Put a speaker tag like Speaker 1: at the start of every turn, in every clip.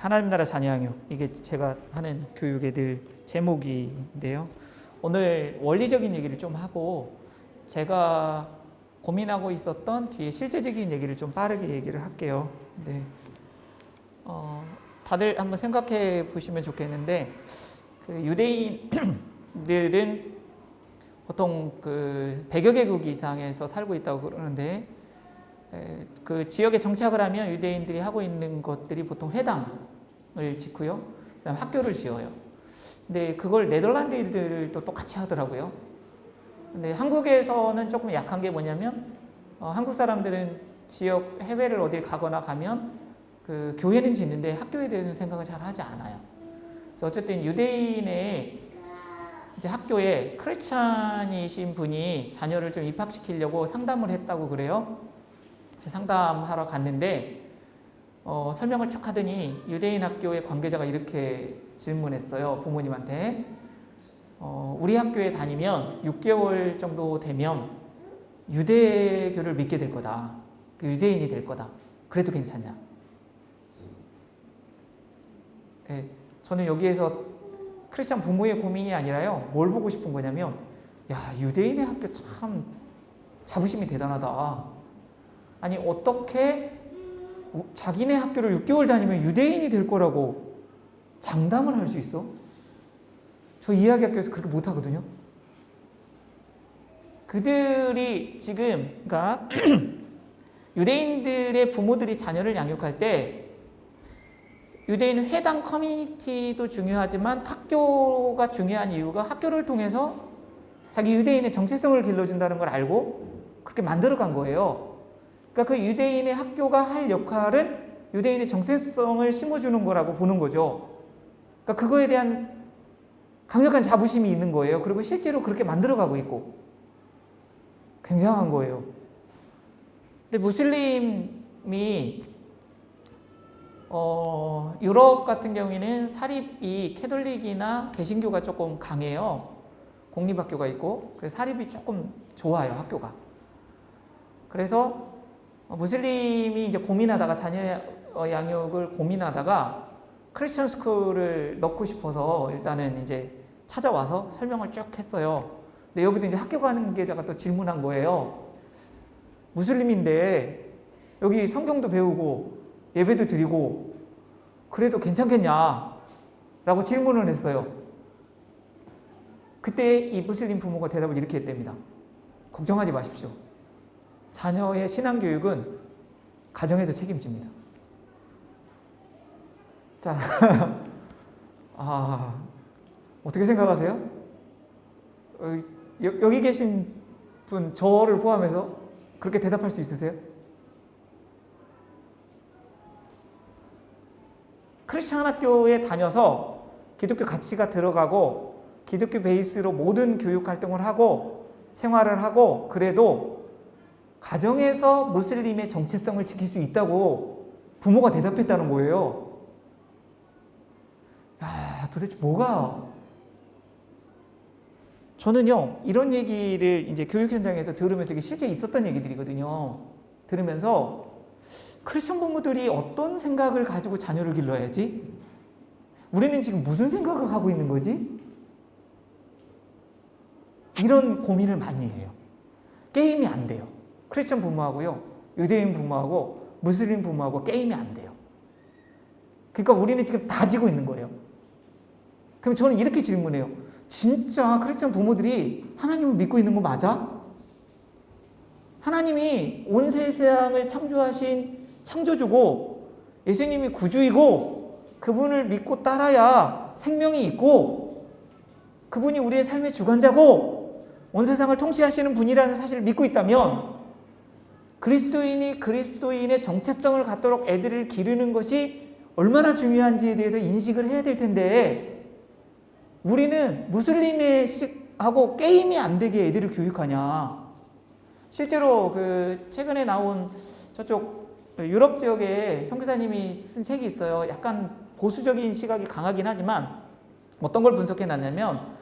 Speaker 1: 하나님 나라 자녀 양육, 이게 제가 하는 교육의 늘 제목인데요. 오늘 원리적인 얘기를 좀 하고 제가 고민하고 있었던 뒤에 실제적인 얘기를 좀 빠르게 얘기를 할게요. 네. 다들 한번 생각해 보시면 좋겠는데, 그 유대인들은 보통 그 100여 개국 이상에서 살고 있다고 그러는데, 그 지역에 정착을 하면 유대인들이 하고 있는 것들이 보통 회당을 짓고요, 그다음 학교를 지어요. 근데 그걸 네덜란드인들도 똑같이 하더라고요. 근데 한국에서는 조금 약한 게 뭐냐면, 한국 사람들은 지역 해외를 어딜 가거나 가면 그 교회는 짓는데 학교에 대해서는 생각을 잘 하지 않아요. 그래서 어쨌든 유대인의 이제 학교에 크리스찬이신 분이 자녀를 좀 입학시키려고 상담을 했다고 그래요. 상담하러 갔는데 설명을 쭉 하더니 유대인 학교의 관계자가 이렇게 질문했어요. 부모님한테. 우리 학교에 다니면 6개월 정도 되면 유대교를 믿게 될 거다. 유대인이 될 거다. 그래도 괜찮냐? 네, 저는 여기에서 크리스찬 부모의 고민이 아니라요, 뭘 보고 싶은 거냐면, 야, 유대인의 학교 참 자부심이 대단하다. 아니, 어떻게 자기네 학교를 6개월 다니면 유대인이 될 거라고 장담을 할 수 있어? 저 이야기 학교에서 그렇게 못 하거든요. 그들이 지금, 그러니까 유대인들의 부모들이 자녀를 양육할 때 유대인 회당 커뮤니티도 중요하지만 학교가 중요한 이유가 학교를 통해서 자기 유대인의 정체성을 길러준다는 걸 알고 그렇게 만들어간 거예요. 그러니까 그 유대인의 학교가 할 역할은 유대인의 정체성을 심어주는 거라고 보는 거죠. 그러니까 그거에 대한 강력한 자부심이 있는 거예요. 그리고 실제로 그렇게 만들어가고 있고 굉장한 거예요. 근데 무슬림이 유럽 같은 경우에는 사립이 캐톨릭이나 개신교가 조금 강해요. 공립학교가 있고, 그래서 사립이 조금 좋아요, 학교가. 그래서 무슬림이 이제 고민하다가 자녀 양육을 고민하다가 크리스천 스쿨을 넣고 싶어서 일단은 이제 찾아와서 설명을 쭉 했어요. 근데 여기도 이제 학교 관계자가 또 질문한 거예요. 무슬림인데 여기 성경도 배우고 예배도 드리고 그래도 괜찮겠냐? 라고 질문을 했어요. 그때 이 무슬림 부모가 대답을 이렇게 했답니다. 걱정하지 마십시오. 자녀의 신앙교육은 가정에서 책임집니다. 자, 어떻게 생각하세요? 여기 계신 분, 저를 포함해서 그렇게 대답할 수 있으세요? 크리스천 학교에 다녀서 기독교 가치가 들어가고 기독교 베이스로 모든 교육 활동을 하고 생활을 하고 그래도 가정에서 무슬림의 정체성을 지킬 수 있다고 부모가 대답했다는 거예요. 야, 도대체 뭐가? 저는요, 이런 얘기를 이제 교육 현장에서 들으면서 이게 실제 있었던 얘기들이거든요. 들으면서 크리스천 부모들이 어떤 생각을 가지고 자녀를 길러야지? 우리는 지금 무슨 생각을 하고 있는 거지? 이런 고민을 많이 해요. 게임이 안 돼요. 크리스천 부모하고요, 유대인 부모하고 무슬림 부모하고 게임이 안 돼요. 그러니까 우리는 지금 다 지고 있는 거예요. 그럼 저는 이렇게 질문해요. 진짜 크리스천 부모들이 하나님을 믿고 있는 거 맞아? 하나님이 온 세상을 창조하신 창조주고 예수님이 구주이고 그분을 믿고 따라야 생명이 있고 그분이 우리의 삶의 주관자고 온 세상을 통치하시는 분이라는 사실을 믿고 있다면 그리스도인이 그리스도인의 정체성을 갖도록 애들을 기르는 것이 얼마나 중요한지에 대해서 인식을 해야 될 텐데 우리는 무슬림의 식하고 게임이 안 되게 애들을 교육하냐. 실제로 그 최근에 나온 저쪽 유럽 지역에 선교사님이 쓴 책이 있어요. 약간 보수적인 시각이 강하긴 하지만 어떤 걸 분석해 놨냐면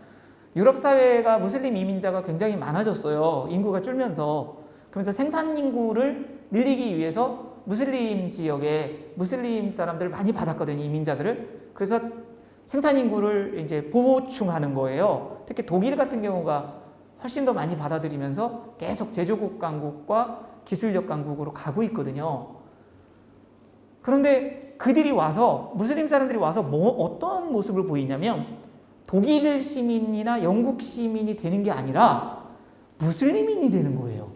Speaker 1: 유럽 사회가 무슬림 이민자가 굉장히 많아졌어요. 인구가 줄면서. 그러면서 생산 인구를 늘리기 위해서 무슬림 지역에 무슬림 사람들을 많이 받았거든요. 이민자들을. 그래서 생산 인구를 이제 보충하는 거예요. 특히 독일 같은 경우가 훨씬 더 많이 받아들이면서 계속 제조국 강국과 기술력 강국으로 가고 있거든요. 그런데 그들이 와서 무슬림 사람들이 와서 어떤 모습을 보이냐면 독일 시민이나 영국 시민이 되는 게 아니라 무슬림인이 되는 거예요.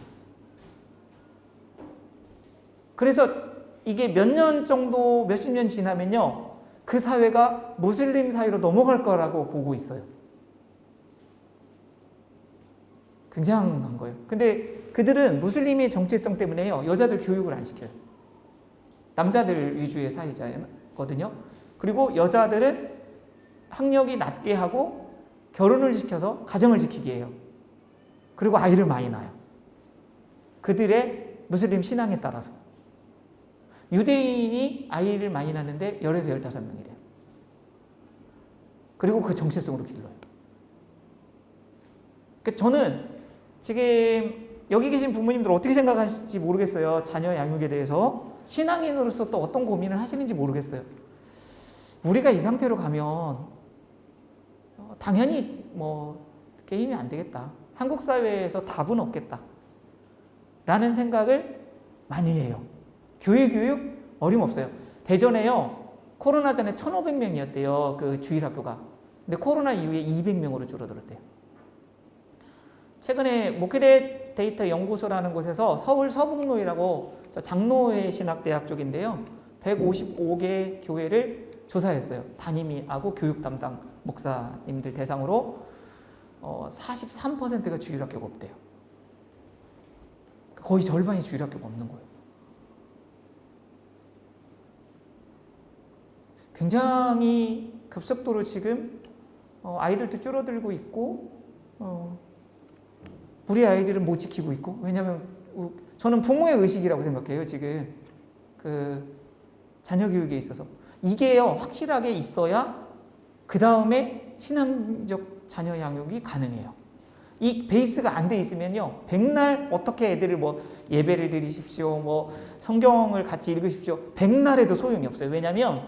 Speaker 1: 그래서 이게 몇 년 정도, 몇십 년 지나면요, 그 사회가 무슬림 사회로 넘어갈 거라고 보고 있어요. 굉장한 거예요. 근데 그들은 무슬림의 정체성 때문에요, 여자들 교육을 안 시켜요. 남자들 위주의 사회자거든요. 그리고 여자들은 학력이 낮게 하고 결혼을 시켜서 가정을 지키게 해요. 그리고 아이를 많이 낳아요. 그들의 무슬림 신앙에 따라서. 유대인이 아이를 많이 낳는데 10에서 15명이래요. 그리고 그 정체성으로 길러요. 저는 지금 여기 계신 부모님들 어떻게 생각하실지 모르겠어요. 자녀 양육에 대해서. 신앙인으로서 또 어떤 고민을 하시는지 모르겠어요. 우리가 이 상태로 가면 당연히 뭐 게임이 안 되겠다. 한국 사회에서 답은 없겠다. 라는 생각을 많이 해요. 교육 어림없어요. 대전에요, 코로나 전에 1,500명이었대요. 그 주일학교가. 근데 코로나 이후에 200명으로 줄어들었대요. 최근에 목회대 데이터 연구소라는 곳에서 서울 서북로이라고 장로회 신학대학 쪽인데요, 155개 교회를 조사했어요. 담임하고 교육 담당 목사님들 대상으로 43%가 주일학교가 없대요. 거의 절반이 주일학교가 없는 거예요. 굉장히 급속도로 지금 아이들도 줄어들고 있고, 우리 아이들은 못 지키고 있고. 왜냐하면 저는 부모의 의식이라고 생각해요. 지금 그 자녀 교육에 있어서 이게요, 확실하게 있어야 그 다음에 신앙적 자녀 양육이 가능해요. 이 베이스가 안 돼 있으면요, 백날 어떻게 애들을 뭐 예배를 드리십시오, 뭐 성경을 같이 읽으십시오, 백날에도 소용이 없어요. 왜냐하면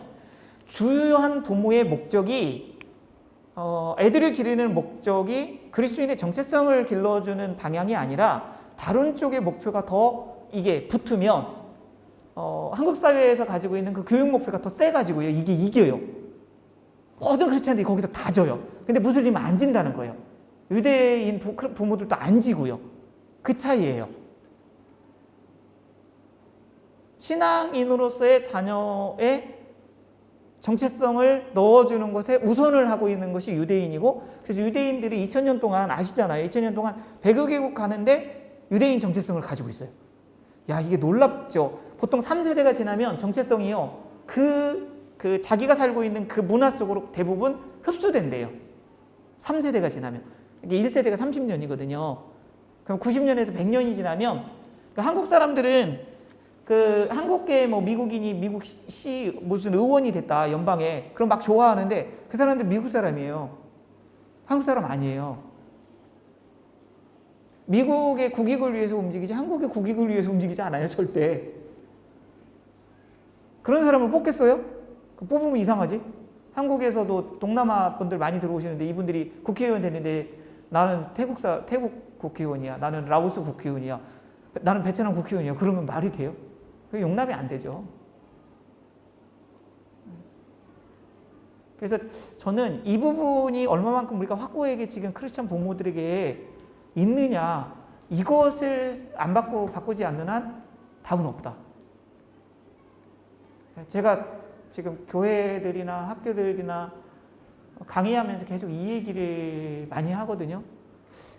Speaker 1: 주요한 부모의 목적이 애들을 기르는 목적이 그리스도인의 정체성을 길러주는 방향이 아니라 다른 쪽의 목표가 더 이게 붙으면 한국 사회에서 가지고 있는 그 교육 목표가 더 세가지고요, 이게 이겨요. 모든 크리스찬들이 거기서 다 져요. 근데 무슬림은 안 진다는 거예요. 유대인 부모들도 안 지고요. 그 차이예요. 신앙인으로서의 자녀의 정체성을 넣어주는 것에 우선을 하고 있는 것이 유대인이고, 그래서 유대인들이 2000년 동안 아시잖아요. 2000년 동안 100여 개국 가는데 유대인 정체성을 가지고 있어요. 야, 이게 놀랍죠. 보통 3세대가 지나면 정체성이요, 그 자기가 살고 있는 그 문화 속으로 대부분 흡수된대요. 3세대가 지나면. 이게 1세대가 30년이거든요. 그럼 90년에서 100년이 지나면 한국 사람들은 그 한국계 뭐 미국인이 미국 시 무슨 의원이 됐다, 연방에. 그럼 막 좋아하는데 그 사람들 미국 사람이에요. 한국 사람 아니에요. 미국의 국익을 위해서 움직이지 한국의 국익을 위해서 움직이지 않아요, 절대. 그런 사람을 뽑겠어요? 뽑으면 이상하지? 한국에서도 동남아 분들 많이 들어오시는데 이분들이 국회의원 됐는데 나는 태국 국회의원이야, 나는 라오스 국회의원이야, 나는 베트남 국회의원이야. 그러면 말이 돼요? 그게 용납이 안 되죠. 그래서 저는 이 부분이 얼마만큼 우리가 확고하게 지금 크리스찬 부모들에게 있느냐, 이것을 안 바꾸지 않는 한 답은 없다. 제가 지금 교회들이나 학교들이나 강의하면서 계속 이 얘기를 많이 하거든요.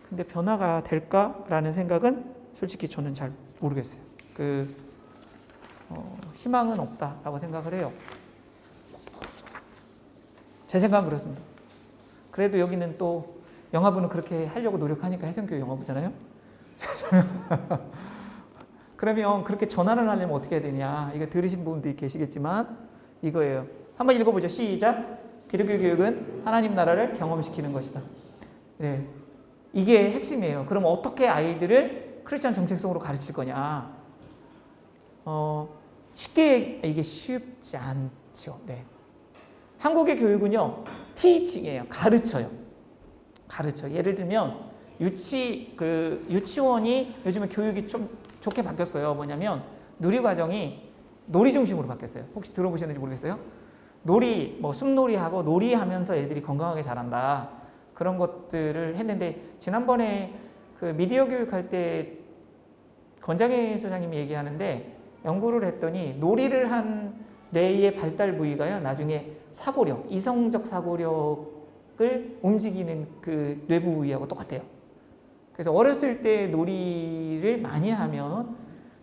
Speaker 1: 근데 변화가 될까라는 생각은 솔직히 저는 잘 모르겠어요. 희망은 없다라고 생각을 해요. 제 생각은 그렇습니다. 그래도 여기는 또 영화부는 그렇게 하려고 노력하니까 해성교육 영화부잖아요. 그러면 그렇게 전환을 하려면 어떻게 해야 되냐, 이거 들으신 분들이 계시겠지만 이거예요. 한번 읽어보죠. 시작. 기독교 교육은 하나님 나라를 경험시키는 것이다. 네, 이게 핵심이에요. 그럼 어떻게 아이들을 크리스찬 정체성으로 가르칠 거냐. 쉽게 이게 쉽지 않죠. 네. 한국의 교육은요, 티칭이에요. 가르쳐요. 예를 들면 유치원이 요즘에 교육이 좀 좋게 바뀌었어요. 뭐냐면 누리과정이 놀이 중심으로 바뀌었어요. 혹시 들어보셨는지 모르겠어요. 놀이, 뭐 숲놀이하고 놀이하면서 애들이 건강하게 자란다. 그런 것들을 했는데 지난번에 그 미디어 교육할 때 권장혜 소장님이 얘기하는데 연구를 했더니 놀이를 한 뇌의 발달 부위가요, 나중에 사고력, 이성적 사고력을 움직이는 그 뇌부 부위하고 똑같아요. 그래서 어렸을 때 놀이를 많이 하면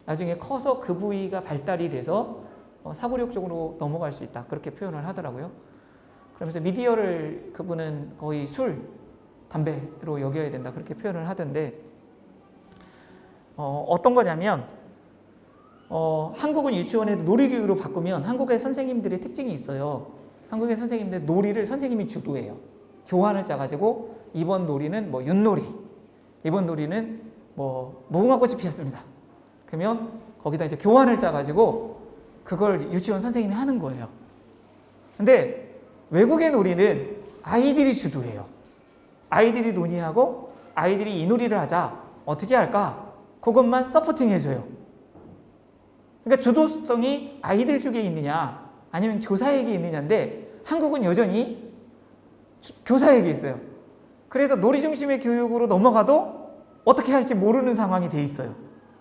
Speaker 1: 나중에 커서 그 부위가 발달이 돼서 사고력 쪽으로 넘어갈 수 있다. 그렇게 표현을 하더라고요. 그러면서 미디어를 그분은 거의 술, 담배로 여겨야 된다. 그렇게 표현을 하던데 어떤 거냐면 한국은 유치원에도 놀이교육으로 바꾸면 한국의 선생님들의 특징이 있어요. 한국의 선생님들 놀이를 선생님이 주도해요. 교환을 짜가지고 이번 놀이는 뭐 윷놀이, 이번 놀이는 뭐 무궁화꽃이 피었습니다. 그러면 거기다 이제 교환을 짜가지고 그걸 유치원 선생님이 하는 거예요. 근데 외국의 놀이는 아이들이 주도해요. 아이들이 논의하고 아이들이 이 놀이를 하자. 어떻게 할까? 그것만 서포팅 해줘요. 그러니까 주도성이 아이들 쪽에 있느냐 아니면 교사에게 있느냐인데 한국은 여전히 교사에게 있어요. 그래서 놀이 중심의 교육으로 넘어가도 어떻게 할지 모르는 상황이 돼 있어요.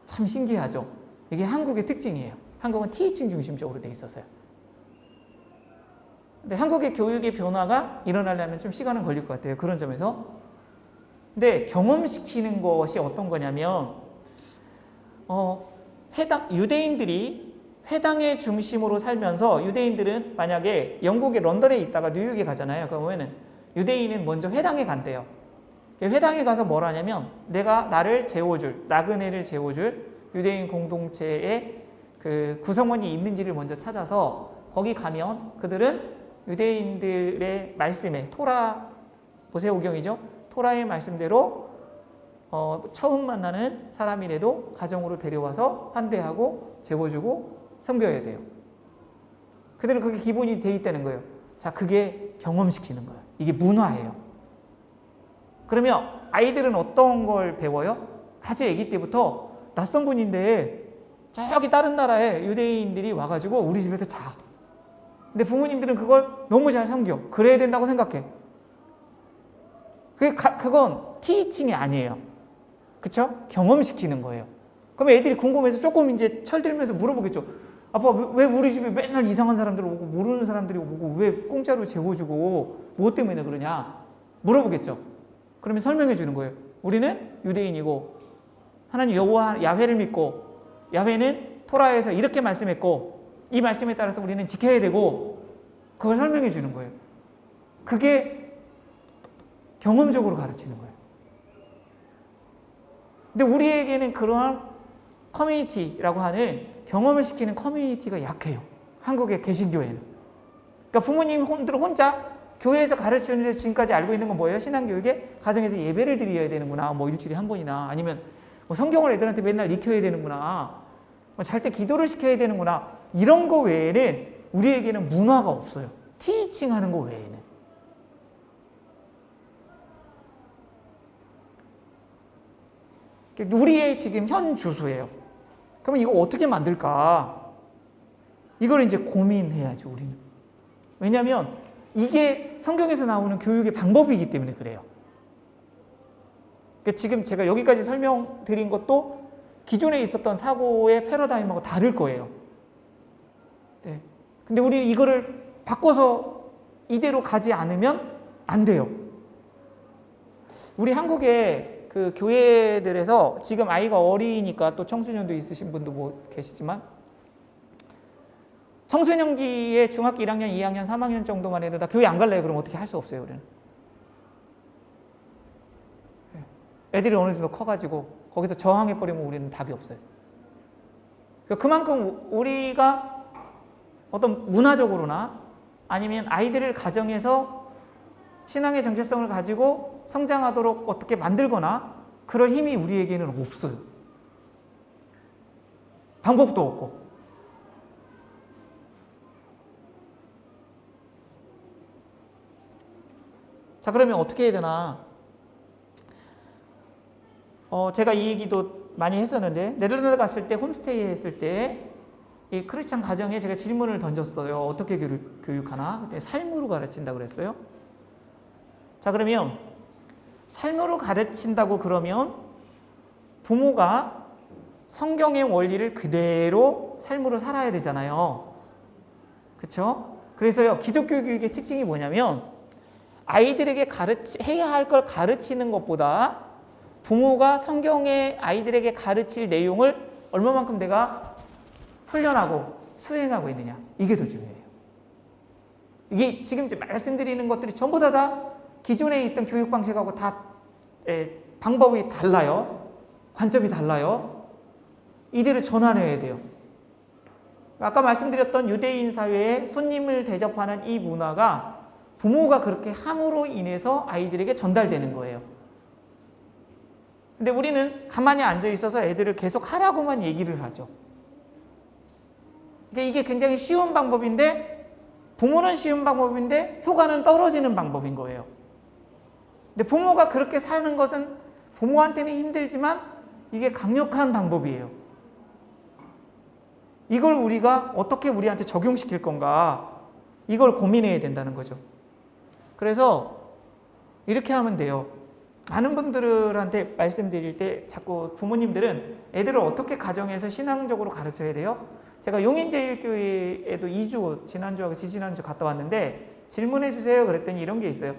Speaker 1: 참 신기하죠. 이게 한국의 특징이에요. 한국은 티칭 중심적으로 돼 있어서요. 근데 한국의 교육의 변화가 일어나려면 좀 시간은 걸릴 것 같아요. 그런 점에서. 근데 경험시키는 것이 어떤 거냐면 유대인들이 회당의 중심으로 살면서 유대인들은 만약에 영국의 런던에 있다가 뉴욕에 가잖아요. 그러면은 유대인은 먼저 회당에 간대요. 회당에 가서 뭘 하냐면 내가 나그네를 재워줄 유대인 공동체의 그 구성원이 있는지를 먼저 찾아서 거기 가면 그들은 유대인들의 말씀에 모세오경이죠. 토라의 말씀대로 처음 만나는 사람이라도 가정으로 데려와서 환대하고 재워주고 섬겨야 돼요. 그들은 그게 기본이 돼 있다는 거예요. 자, 그게 경험시키는 거예요. 이게 문화예요. 그러면 아이들은 어떤 걸 배워요? 아주 아기 때부터 낯선 분인데 저기 다른 나라에 유대인들이 와가지고 우리 집에서 자. 근데 부모님들은 그걸 너무 잘 섬겨. 그래야 된다고 생각해. 그건 티칭이 아니에요. 그쵸? 경험시키는 거예요. 그러면 애들이 궁금해서 조금 이제 철들면서 물어보겠죠. 아빠, 왜 우리 집에 맨날 이상한 사람들 오고 모르는 사람들이 오고 왜 공짜로 재워주고 무엇 때문에 그러냐? 물어보겠죠. 그러면 설명해 주는 거예요. 우리는 유대인이고 하나님 여호와 야훼를 믿고 야훼는 토라에서 이렇게 말씀했고 이 말씀에 따라서 우리는 지켜야 되고 그걸 설명해 주는 거예요. 그게 경험적으로 가르치는 거예요. 근데 우리에게는 그러한 커뮤니티라고 하는 경험을 시키는 커뮤니티가 약해요. 한국의 개신교회는. 그러니까 부모님들 혼자 교회에서 가르치는데 지금까지 알고 있는 건 뭐예요? 신앙교육에 가정에서 예배를 드려야 되는구나. 뭐 일주일에 한 번이나 아니면 뭐 성경을 애들한테 맨날 익혀야 되는구나. 잘 때 기도를 시켜야 되는구나. 이런 거 외에는 우리에게는 문화가 없어요. 티칭 하는 거 외에는. 우리의 지금 현 주소예요. 그러면 이거 어떻게 만들까? 이걸 이제 고민해야죠, 우리는. 왜냐하면 이게 성경에서 나오는 교육의 방법이기 때문에 그래요. 그러니까 지금 제가 여기까지 설명드린 것도 기존에 있었던 사고의 패러다임하고 다를 거예요. 네. 근데 우리는 이거를 바꿔서 이대로 가지 않으면 안 돼요. 우리 한국의 그 교회들에서 지금 아이가 어리니까 또 청소년도 있으신 분도 뭐 계시지만 청소년기에 중학교 1학년, 2학년, 3학년 정도만 해도 다 교회 안 갈래요. 그럼 어떻게 할 수 없어요, 우리는. 애들이 어느 정도 커가지고 거기서 저항해버리면 우리는 답이 없어요. 그만큼 우리가 어떤 문화적으로나 아니면 아이들을 가정에서 신앙의 정체성을 가지고 성장하도록 어떻게 만들거나 그럴 힘이 우리에게는 없어요. 방법도 없고. 자, 그러면 어떻게 해야 되나? 제가 이 얘기도 많이 했었는데, 네덜란드 갔을 때 홈스테이 했을 때 이 크리스찬 가정에 제가 질문을 던졌어요. 어떻게 교육하나? 그때 삶으로 가르친다고 그랬어요. 자, 그러면 삶으로 가르친다고 그러면 부모가 성경의 원리를 그대로 삶으로 살아야 되잖아요. 그렇죠? 그래서요, 기독교 교육의 특징이 뭐냐면 아이들에게 해야 할 걸 가르치는 것보다 부모가 성경의 아이들에게 가르칠 내용을 얼마만큼 내가 훈련하고 수행하고 있느냐, 이게 더 중요해요. 이게 지금 말씀드리는 것들이 전부 다 기존에 있던 교육 방식하고 다 방법이 달라요. 관점이 달라요. 이대로 전환해야 돼요. 아까 말씀드렸던 유대인 사회에 손님을 대접하는 이 문화가 부모가 그렇게 함으로 인해서 아이들에게 전달되는 거예요. 근데 우리는 가만히 앉아 있어서 애들을 계속 하라고만 얘기를 하죠. 이게 굉장히 쉬운 방법인데, 부모는 쉬운 방법인데 효과는 떨어지는 방법인 거예요. 근데 부모가 그렇게 사는 것은 부모한테는 힘들지만 이게 강력한 방법이에요. 이걸 우리가 어떻게 우리한테 적용시킬 건가, 이걸 고민해야 된다는 거죠. 그래서 이렇게 하면 돼요. 많은 분들한테 말씀드릴 때 자꾸 부모님들은 애들을 어떻게 가정에서 신앙적으로 가르쳐야 돼요? 제가 용인제일교회에도 2주, 지난주하고 지지난주 갔다 왔는데 질문해 주세요 그랬더니 이런 게 있어요.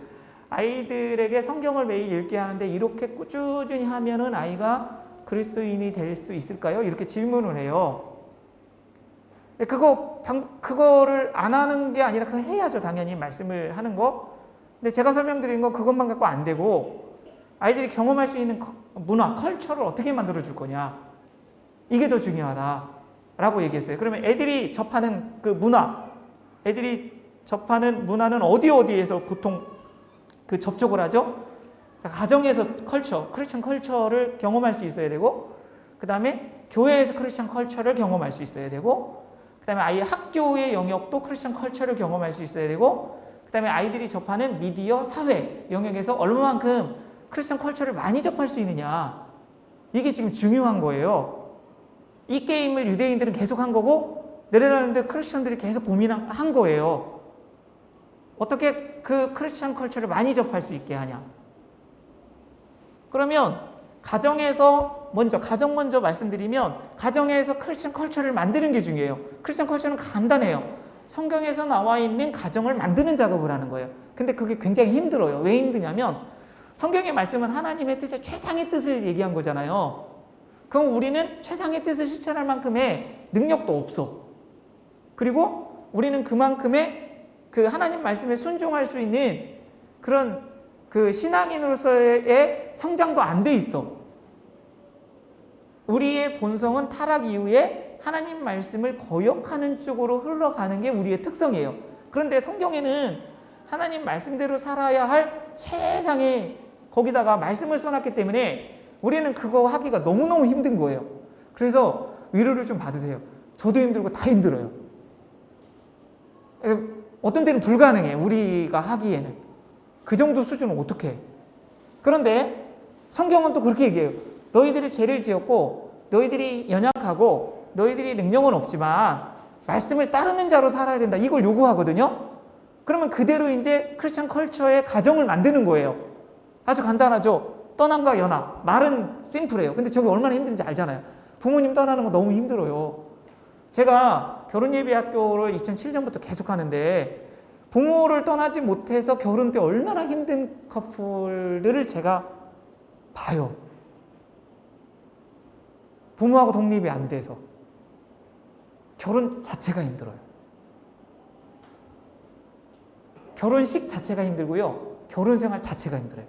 Speaker 1: 아이들에게 성경을 매일 읽게 하는데 이렇게 꾸준히 하면은 아이가 그리스도인이 될 수 있을까요? 이렇게 질문을 해요. 그거를 안 하는 게 아니라 그거 해야죠. 당연히 말씀을 하는 거. 근데 제가 설명드린 건 그것만 갖고 안 되고 아이들이 경험할 수 있는 문화, 컬처를 어떻게 만들어 줄 거냐. 이게 더 중요하다라고 얘기했어요. 그러면 애들이 접하는 그 문화, 애들이 접하는 문화는 어디에서 보통 그 접촉을 하죠? 가정에서 컬처, 크리스천 컬처를 경험할 수 있어야 되고, 그 다음에 교회에서 크리스천 컬처를 경험할 수 있어야 되고, 그 다음에 아이의 학교의 영역도 크리스천 컬처를 경험할 수 있어야 되고, 그 다음에 아이들이 접하는 미디어, 사회 영역에서 얼마만큼 크리스천 컬처를 많이 접할 수 있느냐. 이게 지금 중요한 거예요. 이 게임을 유대인들은 계속 한 거고, 네덜란드 크리스천들이 계속 고민한 거예요. 어떻게 그 크리스천 컬처를 많이 접할 수 있게 하냐. 그러면 가정 먼저 말씀드리면, 가정에서 크리스천 컬처를 만드는 게 중요해요. 크리스천 컬처는 간단해요. 성경에서 나와 있는 가정을 만드는 작업을 하는 거예요. 근데 그게 굉장히 힘들어요. 왜 힘드냐면 성경의 말씀은 하나님의 뜻의 최상의 뜻을 얘기한 거잖아요. 그럼 우리는 최상의 뜻을 실천할 만큼의 능력도 없어. 그리고 우리는 그만큼의 그 하나님 말씀에 순종할 수 있는 그런 그 신앙인으로서의 성장도 안 돼 있어. 우리의 본성은 타락 이후에 하나님 말씀을 거역하는 쪽으로 흘러가는 게 우리의 특성이에요. 그런데 성경에는 하나님 말씀대로 살아야 할 최상의, 거기다가 말씀을 써놨기 때문에 우리는 그거 하기가 너무너무 힘든 거예요. 그래서 위로를 좀 받으세요. 저도 힘들고 다 힘들어요. 어떤 때는 불가능해, 우리가 하기에는. 그 정도 수준은 어떻게 해? 그런데 성경은 또 그렇게 얘기해요. 너희들이 죄를 지었고 너희들이 연약하고 너희들이 능력은 없지만 말씀을 따르는 자로 살아야 된다. 이걸 요구하거든요. 그러면 그대로 이제 크리스천 컬처의 가정을 만드는 거예요. 아주 간단하죠. 떠남과 연합. 말은 심플해요. 근데 저게 얼마나 힘든지 알잖아요. 부모님 떠나는 거 너무 힘들어요. 제가 결혼예비학교를 2007년부터 계속 하는데 부모를 떠나지 못해서 결혼 때 얼마나 힘든 커플들을 제가 봐요. 부모하고 독립이 안 돼서. 결혼 자체가 힘들어요. 결혼식 자체가 힘들고요. 결혼 생활 자체가 힘들어요.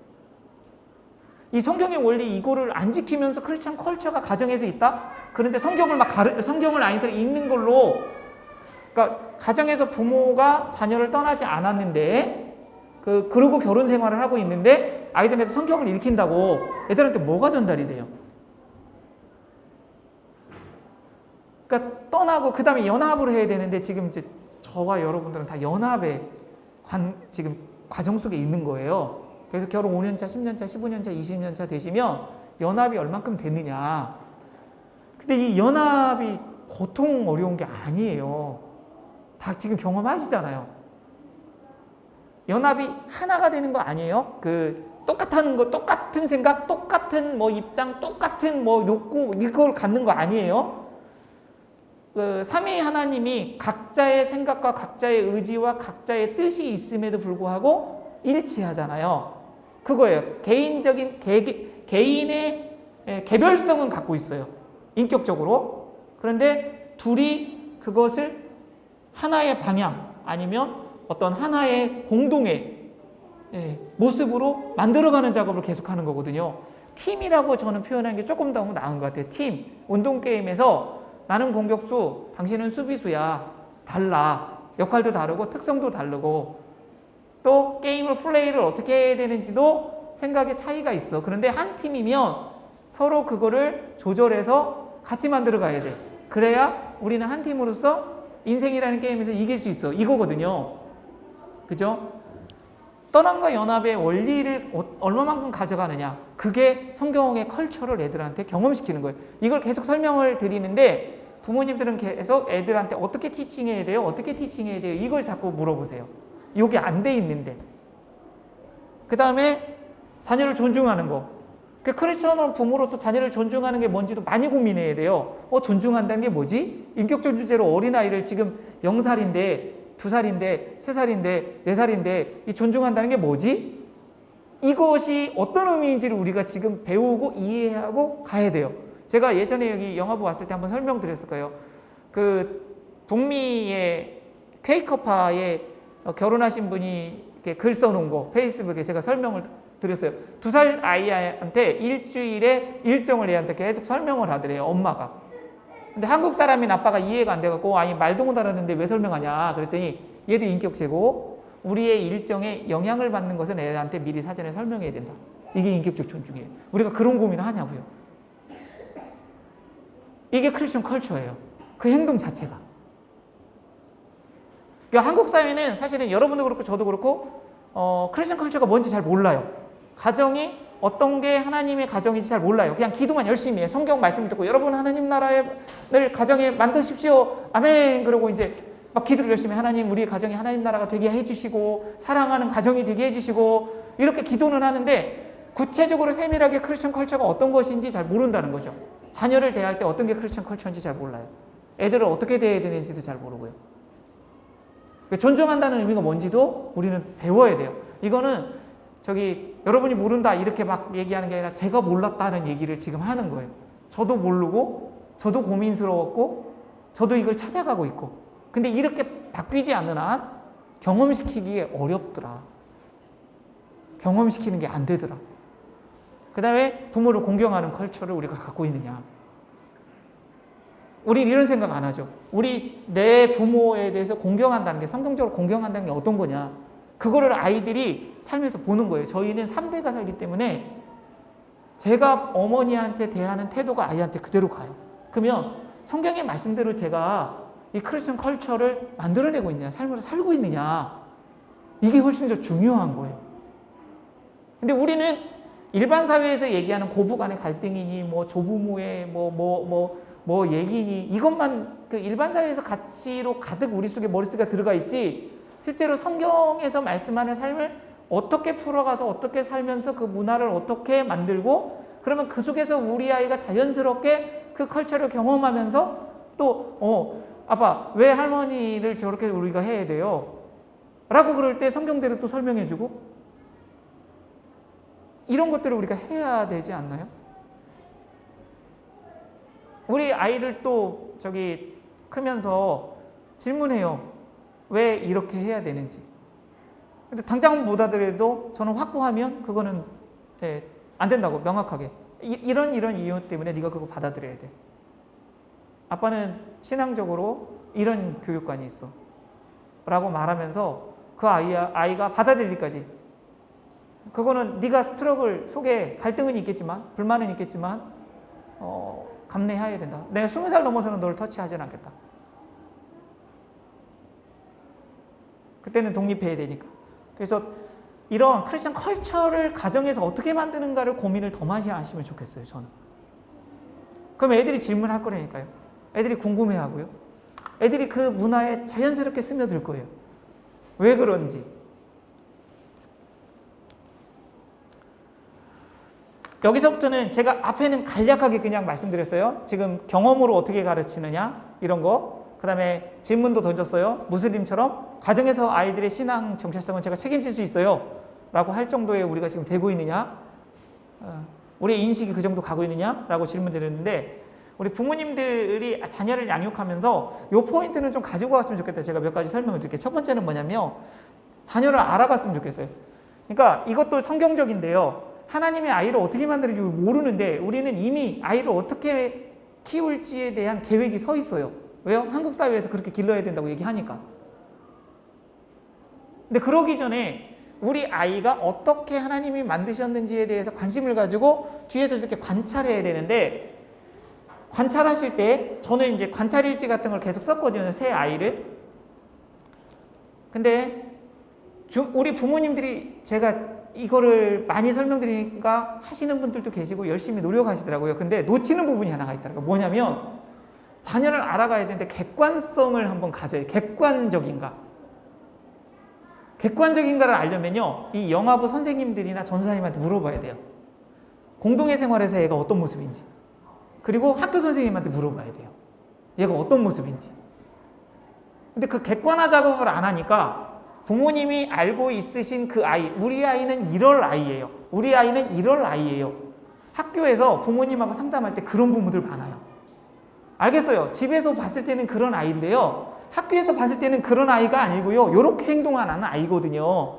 Speaker 1: 이 성경의 원리 이거를 안 지키면서 크리스천 컬처가 가정에서 있다? 그런데 성경을 아이들이 읽는 걸로, 그러니까 가정에서 부모가 자녀를 떠나지 않았는데 그러고 결혼 생활을 하고 있는데 아이들에서 성경을 읽힌다고 애들한테 뭐가 전달이 돼요? 그러니까 떠나고 그 다음에 연합을 해야 되는데 지금 이제 저와 여러분들은 다 연합의 지금 과정 속에 있는 거예요. 그래서 결혼 5년차, 10년차, 15년차, 20년차 되시면 연합이 얼만큼 됐느냐. 근데 이 연합이 보통 어려운 게 아니에요. 다 지금 경험하시잖아요. 연합이 하나가 되는 거 아니에요? 똑같은 거, 똑같은 생각, 똑같은 뭐 입장, 똑같은 뭐 욕구, 이걸 갖는 거 아니에요? 삼위 하나님이 각자의 생각과 각자의 의지와 각자의 뜻이 있음에도 불구하고 일치하잖아요. 그거예요. 개인의 개별성은 갖고 있어요. 인격적으로. 그런데 둘이 그것을 하나의 방향 아니면 어떤 하나의 공동의 모습으로 만들어가는 작업을 계속하는 거거든요. 팀이라고 저는 표현하는 게 조금 더 나은 것 같아요. 팀. 운동게임에서 나는 공격수, 당신은 수비수야. 달라. 역할도 다르고 특성도 다르고 또 게임을 플레이를 어떻게 해야 되는지도 생각의 차이가 있어. 그런데 한 팀이면 서로 그거를 조절해서 같이 만들어 가야 돼. 그래야 우리는 한 팀으로서 인생이라는 게임에서 이길 수 있어. 이거거든요. 그죠? 떠남과 연합의 원리를 얼마만큼 가져가느냐. 그게 성경의 컬처를 애들한테 경험시키는 거예요. 이걸 계속 설명을 드리는데 부모님들은 계속 애들한테 어떻게 티칭해야 돼요? 어떻게 티칭해야 돼요? 이걸 자꾸 물어보세요. 이게 안 돼 있는데. 그 다음에 자녀를 존중하는 거. 크리스천 부모로서 자녀를 존중하는 게 뭔지도 많이 고민해야 돼요. 존중한다는 게 뭐지? 인격적 주제로 어린아이를 지금 0살인데 2살인데 3살인데 4살인데 이 존중한다는 게 뭐지? 이것이 어떤 의미인지를 우리가 지금 배우고 이해하고 가야 돼요. 제가 예전에 여기 영화부 왔을 때 한번 설명드렸을 거예요. 북미의 퀘이커파에 결혼하신 분이 이렇게 글 써놓은 거 페이스북에 제가 설명을 드렸어요. 2살 아이한테 일주일에 일정을 얘한테 계속 설명을 하더래요. 엄마가. 근데 한국 사람인 아빠가 이해가 안 돼갖고 아니 말도 못 알아듣는데 왜 설명하냐 그랬더니 얘도 인격체고 우리의 일정에 영향을 받는 것은 애한테 미리 사전에 설명해야 된다. 이게 인격적 존중이에요. 우리가 그런 고민을 하냐고요. 이게 크리스천 컬처예요. 그 행동 자체가. 그러니까 한국 사회는 사실은 여러분도 그렇고 저도 그렇고 크리스천 컬처가 뭔지 잘 몰라요. 가정이 어떤 게 하나님의 가정인지 잘 몰라요. 그냥 기도만 열심히 해. 성경 말씀 듣고 여러분 하나님 나라를 가정에 만드십시오. 아멘. 그러고 이제 막 기도를 열심히 하나님 우리 가정이 하나님 나라가 되게 해주시고 사랑하는 가정이 되게 해주시고 이렇게 기도는 하는데 구체적으로 세밀하게 크리스천 컬처가 어떤 것인지 잘 모른다는 거죠. 자녀를 대할 때 어떤 게 크리스천 컬처인지 잘 몰라요. 애들을 어떻게 대해야 되는지도 잘 모르고요. 존중한다는 의미가 뭔지도 우리는 배워야 돼요. 이거는 여러분이 모른다 이렇게 막 얘기하는 게 아니라 제가 몰랐다는 얘기를 지금 하는 거예요. 저도 모르고 저도 고민스러웠고 저도 이걸 찾아가고 있고 근데 이렇게 바뀌지 않는 한 경험시키기 어렵더라. 경험시키는 게 안 되더라. 그 다음에 부모를 공경하는 컬처를 우리가 갖고 있느냐. 우린 이런 생각 안 하죠. 내 부모에 대해서 공경한다는 게 성경적으로 공경한다는 게 어떤 거냐. 그거를 아이들이 살면서 보는 거예요. 저희는 3대가 살기 때문에 제가 어머니한테 대하는 태도가 아이한테 그대로 가요. 그러면 성경의 말씀대로 제가 이 크리스천 컬처를 만들어내고 있느냐, 삶으로 살고 있느냐, 이게 훨씬 더 중요한 거예요. 근데 우리는 일반 사회에서 얘기하는 고부 간의 갈등이니, 조부모의 얘기니, 이것만 일반 사회에서 가치로 가득 우리 속에 머릿속에 들어가 있지, 실제로 성경에서 말씀하는 삶을 어떻게 풀어가서 어떻게 살면서 그 문화를 어떻게 만들고 그러면 그 속에서 우리 아이가 자연스럽게 그 컬처를 경험하면서 또 아빠 왜 할머니를 저렇게 우리가 해야 돼요? 라고 그럴 때 성경대로 또 설명해주고 이런 것들을 우리가 해야 되지 않나요? 우리 아이를 또 크면서 질문해요. 왜 이렇게 해야 되는지. 근데 당장 못 알아들어도 저는 확고하면 그거는 안 된다고 명확하게. 이런 이유 때문에 네가 그거 받아들여야 돼. 아빠는 신앙적으로 이런 교육관이 있어. 라고 말하면서 그 아이가 받아들이기까지. 그거는 네가 스트러글 속에 갈등은 있겠지만 불만은 있겠지만 감내해야 된다. 내가 20살 넘어서는 널 터치하진 않겠다. 그때는 독립해야 되니까. 그래서 이런 크리스천 컬처를 가정에서 어떻게 만드는가를 고민을 더 많이 하시면 좋겠어요, 저는. 그럼 애들이 질문할 거라니까요. 애들이 궁금해하고요. 애들이 그 문화에 자연스럽게 스며들 거예요. 왜 그런지. 여기서부터는 제가 앞에는 간략하게 그냥 말씀드렸어요. 지금 경험으로 어떻게 가르치느냐 이런 거. 그 다음에 질문도 던졌어요. 무슬림처럼 가정에서 아이들의 신앙 정체성은 제가 책임질 수 있어요 라고 할 정도에 우리가 지금 되고 있느냐, 우리의 인식이 그 정도 가고 있느냐 라고 질문 드렸는데, 우리 부모님들이 자녀를 양육하면서 이 포인트는 좀 가지고 왔으면 좋겠다. 제가 몇 가지 설명을 드릴게요. 첫 번째는 뭐냐면 자녀를 알아갔으면 좋겠어요. 그러니까 이것도 성경적인데요. 하나님의 아이를 어떻게 만드는지 모르는데 우리는 이미 아이를 어떻게 키울지에 대한 계획이 서 있어요. 왜요? 한국 사회에서 그렇게 길러야 된다고 얘기하니까. 근데 그러기 전에 우리 아이가 어떻게 하나님이 만드셨는지에 대해서 관심을 가지고 뒤에서 이렇게 관찰해야 되는데, 관찰하실 때 저는 이제 관찰일지 같은 걸 계속 썼거든요. 새 아이를. 근데 우리 부모님들이 제가 이거를 많이 설명드리니까 하시는 분들도 계시고 열심히 노력하시더라고요. 근데 놓치는 부분이 하나가 있더라고요. 뭐냐면 자녀를 알아가야 되는데 객관성을 한번 가져야 돼요. 객관적인가를 알려면요, 이 영화부 선생님들이나 전도사님한테 물어봐야 돼요. 공동의 생활에서 얘가 어떤 모습인지, 그리고 학교 선생님한테 물어봐야 돼요. 얘가 어떤 모습인지. 근데 그 객관화 작업을 안 하니까 부모님이 알고 있으신 그 아이, 우리 아이는 이럴 아이예요. 우리 아이는 이럴 아이예요. 학교에서 부모님하고 상담할 때 그런 부모들 많아요. 알겠어요. 집에서 봤을 때는 그런 아이인데요. 학교에서 봤을 때는 그런 아이가 아니고요. 이렇게 행동하는 아이거든요.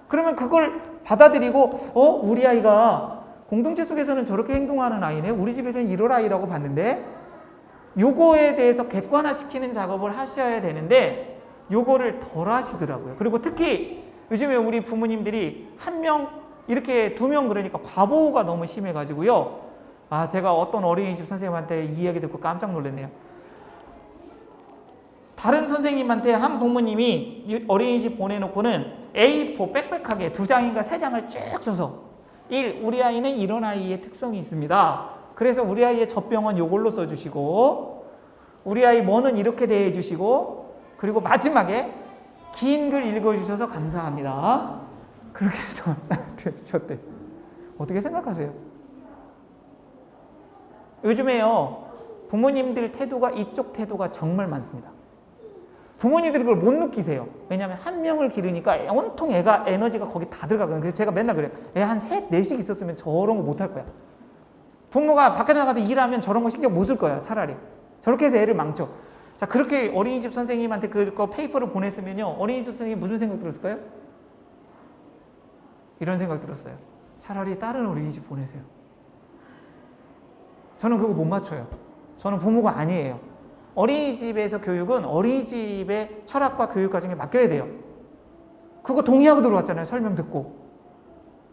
Speaker 1: 그러면 그걸 받아들이고, 우리 아이가 공동체 속에서는 저렇게 행동하는 아이네. 우리 집에서는 이럴 아이라고 봤는데, 요거에 대해서 객관화시키는 작업을 하셔야 되는데 요거를 덜 하시더라고요. 그리고 특히 요즘에 우리 부모님들이 한 명, 이렇게 두 명 그러니까 과보호가 너무 심해가지고요. 제가 어떤 어린이집 선생님한테 이 이야기 듣고 깜짝 놀랐네요. 다른 선생님한테 한 부모님이 어린이집 보내놓고는 A4 빽빽하게 2장인가 3장을 쭉 써서 1. 우리 아이는 이런 아이의 특성이 있습니다. 그래서 우리 아이의 젖병은 요걸로 써주시고, 우리 아이 뭐는 이렇게 대해 주시고, 그리고 마지막에 긴 글 읽어주셔서 감사합니다. 그렇게 해서 줬대. 어떻게 생각하세요? 요즘에요, 부모님들 태도가, 이쪽 태도가 정말 많습니다. 부모님들이 그걸 못 느끼세요. 왜냐하면 한 명을 기르니까 온통 애가 에너지가 거기 다 들어가거든요. 그래서 제가 맨날 그래요. 애 한 3, 4씩 있었으면 저런 거 못 할 거야. 부모가 밖에 나가서 일하면 저런 거 신경 못 쓸 거야, 차라리. 저렇게 해서 애를 망쳐. 자, 그렇게 어린이집 선생님한테 그거 페이퍼를 보냈으면요, 어린이집 선생님이 무슨 생각 들었을까요? 이런 생각 들었어요. 차라리 다른 어린이집 보내세요. 저는 그거 못 맞춰요. 저는 부모가 아니에요. 어린이집에서 교육은 어린이집의 철학과 교육 과정에 맡겨야 돼요. 그거 동의하고 들어왔잖아요. 설명 듣고.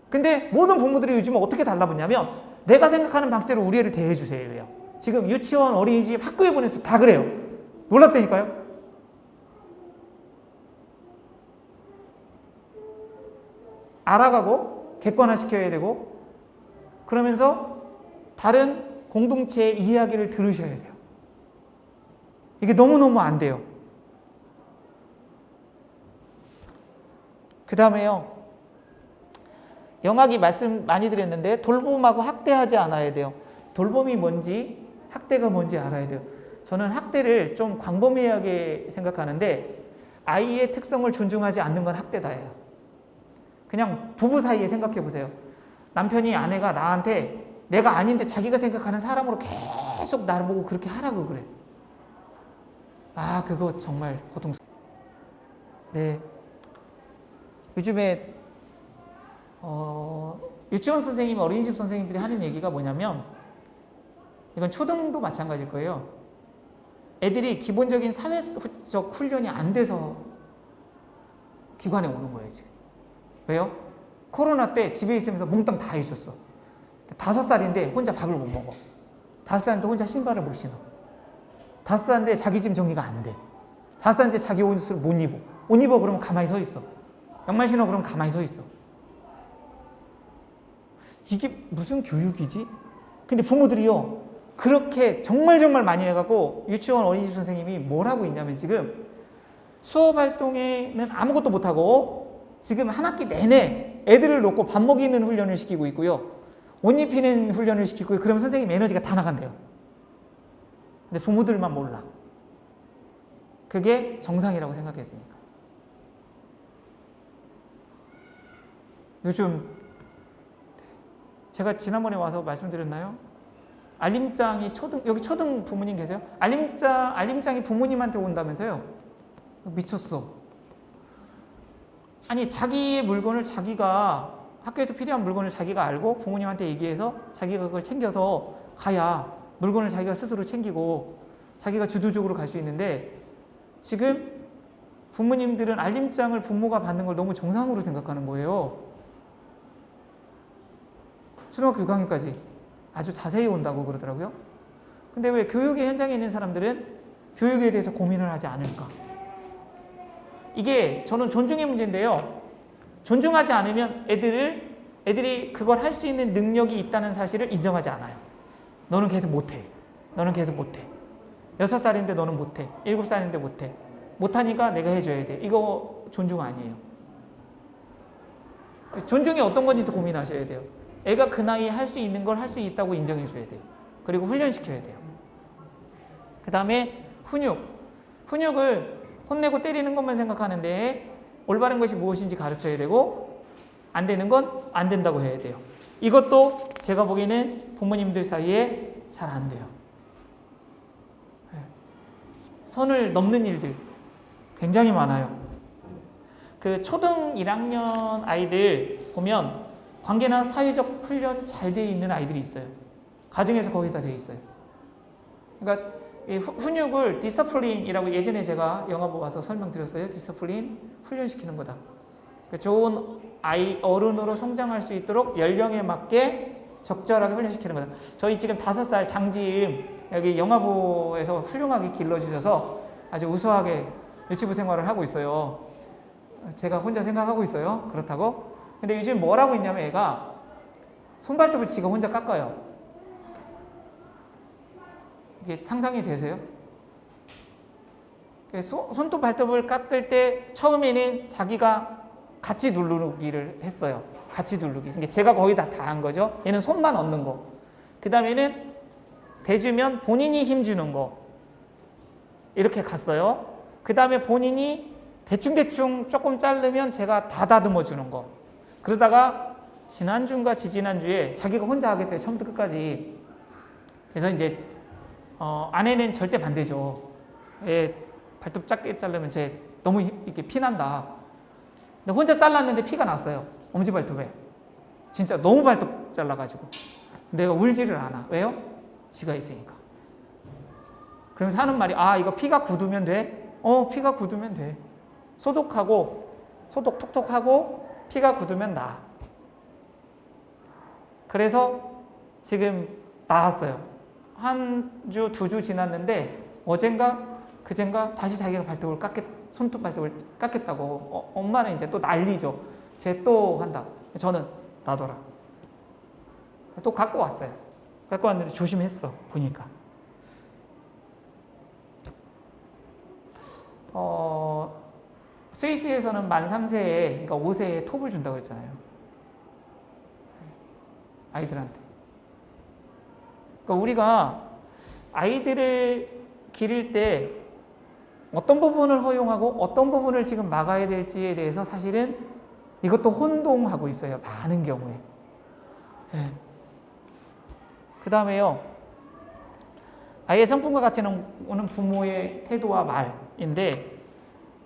Speaker 1: 근데 모든 부모들이 요즘은 어떻게 달라붙냐면 내가 생각하는 방식대로 우리 애를 대해주세요. 지금 유치원, 어린이집, 학교에 보내서 다 그래요. 놀랍다니까요. 알아가고 객관화시켜야 되고, 그러면서 다른 공동체의 이야기를 들으셔야 돼요. 이게 너무너무 안 돼요. 그 다음에요, 영학이 말씀 많이 드렸는데 돌봄하고 학대하지 않아야 돼요. 돌봄이 뭔지 학대가 뭔지 알아야 돼요. 저는 학대를 좀 광범위하게 생각하는데 아이의 특성을 존중하지 않는 건 학대다예요. 그냥 부부 사이에 생각해 보세요. 남편이 아내가 나한테 내가 아닌데 자기가 생각하는 사람으로 계속 나를 보고 그렇게 하라고 그래. 그거 정말 고통스러워. 네. 요즘에 유치원 선생님, 어린이집 선생님들이 하는 얘기가 뭐냐면, 이건 초등도 마찬가지일 거예요. 애들이 기본적인 사회적 훈련이 안 돼서 기관에 오는 거예요, 지금. 왜요? 코로나 때 집에 있으면서 몽땅 다 해줬어. 5살인데 혼자 밥을 못 먹어. 5살인데 혼자 신발을 못 신어. 5살인데 자기 짐 정리가 안 돼. 5살인데 자기 옷을 못 입어. 옷 입어 그러면 가만히 서 있어. 양말 신어 그러면 가만히 서 있어. 이게 무슨 교육이지? 근데 부모들이요, 그렇게 정말 많이 해갖고 유치원 어린이집 선생님이 뭘 하고 있냐면 지금 수업 활동에는 아무것도 못하고 지금 한 학기 내내 애들을 놓고 밥 먹이는 훈련을 시키고 있고요, 옷 입히는 훈련을 시키고 있고요. 그러면 선생님 에너지가 다 나간대요. 근데 부모들만 몰라. 그게 정상이라고 생각했으니까. 요즘 제가 지난번에 와서 말씀드렸나요? 알림장이 여기 초등 부모님 계세요? 알림장이 부모님한테 온다면서요? 미쳤어. 아니, 자기의 물건을 자기가, 학교에서 필요한 물건을 자기가 알고 부모님한테 얘기해서 자기가 그걸 챙겨서 가야 물건을 자기가 스스로 챙기고 자기가 주도적으로 갈 수 있는데, 지금 부모님들은 알림장을 부모가 받는 걸 너무 정상으로 생각하는 거예요. 초등학교 6학년까지 아주 자세히 온다고 그러더라고요. 근데 왜 교육의 현장에 있는 사람들은 교육에 대해서 고민을 하지 않을까? 이게 저는 존중의 문제인데요, 존중하지 않으면 애들이 그걸 할 수 있는 능력이 있다는 사실을 인정하지 않아요. 너는 계속 못해. 너는 계속 못해. 6살인데 너는 못해. 7살인데 못해. 못하니까 내가 해줘야 돼. 이거 존중 아니에요. 존중이 어떤 건지도 고민하셔야 돼요. 애가 그 나이에 할 수 있는 걸 할 수 있다고 인정해줘야 돼요. 그리고 훈련시켜야 돼요. 그 다음에 훈육을 혼내고 때리는 것만 생각하는데 올바른 것이 무엇인지 가르쳐야 되고, 안 되는 건 안 된다고 해야 돼요. 이것도 제가 보기에는 부모님들 사이에 잘 안 돼요. 선을 넘는 일들 굉장히 많아요. 그 초등 1학년 아이들 보면 관계나 사회적 훈련 잘 돼 있는 아이들이 있어요. 가정에서 거의 다 돼 있어요. 그러니까 이 훈육을 디서플린이라고 예전에 제가 영화 보고 와서 설명드렸어요. 디서플린, 훈련시키는 거다. 그러니까 좋은 어른으로 성장할 수 있도록 연령에 맞게 적절하게 훈련시키는 거다. 저희 지금 5살 장지임 여기 영화부에서 훌륭하게 길러주셔서 아주 우수하게 유치부 생활을 하고 있어요. 제가 혼자 생각하고 있어요. 그렇다고. 근데 요즘 뭘 하고 있냐면 애가 손발톱을 지가 혼자 깎아요. 이게 상상이 되세요? 손톱 발톱을 깎을 때 처음에는 자기가 같이 누르기를 했어요. 같이 누르기. 그러니까 제가 거의 다 한 거죠. 얘는 손만 얹는 거. 그 다음에는 대주면 본인이 힘주는 거. 이렇게 갔어요. 그 다음에 본인이 대충 조금 자르면 제가 다 다듬어 주는 거. 그러다가 지난주인가 지지난주에 자기가 혼자 하겠대요. 처음부터 끝까지. 그래서 이제 아내는 절대 반대죠. 애 발톱 작게 자르면 쟤 너무 이렇게 피난다. 근데 혼자 잘랐는데 피가 났어요. 엄지발톱에. 진짜 너무 발톱 잘라가지고. 내가 울지를 않아. 왜요? 지가 있으니까. 그러면서 하는 말이, 아, 이거 피가 굳으면 돼? 피가 굳으면 돼. 소독 톡톡하고 피가 굳으면 나. 그래서 지금 나았어요. 한 주, 2주 지났는데 어젠가 그젠가 다시 자기가 손톱 발톱을 깎겠다고. 엄마는 이제 또 난리죠. 쟤 또 한다. 저는 놔둬라. 또 갖고 왔어요. 갖고 왔는데 조심했어. 보니까. 스위스에서는 만 3세에, 그러니까 5세에 톱을 준다고 했잖아요. 아이들한테. 그러니까 우리가 아이들을 기를 때 어떤 부분을 허용하고 어떤 부분을 지금 막아야 될지에 대해서 사실은 이것도 혼동하고 있어요. 많은 경우에. 네. 그 다음에요. 아이의 성품과 가치는 오는 부모의 태도와 말인데,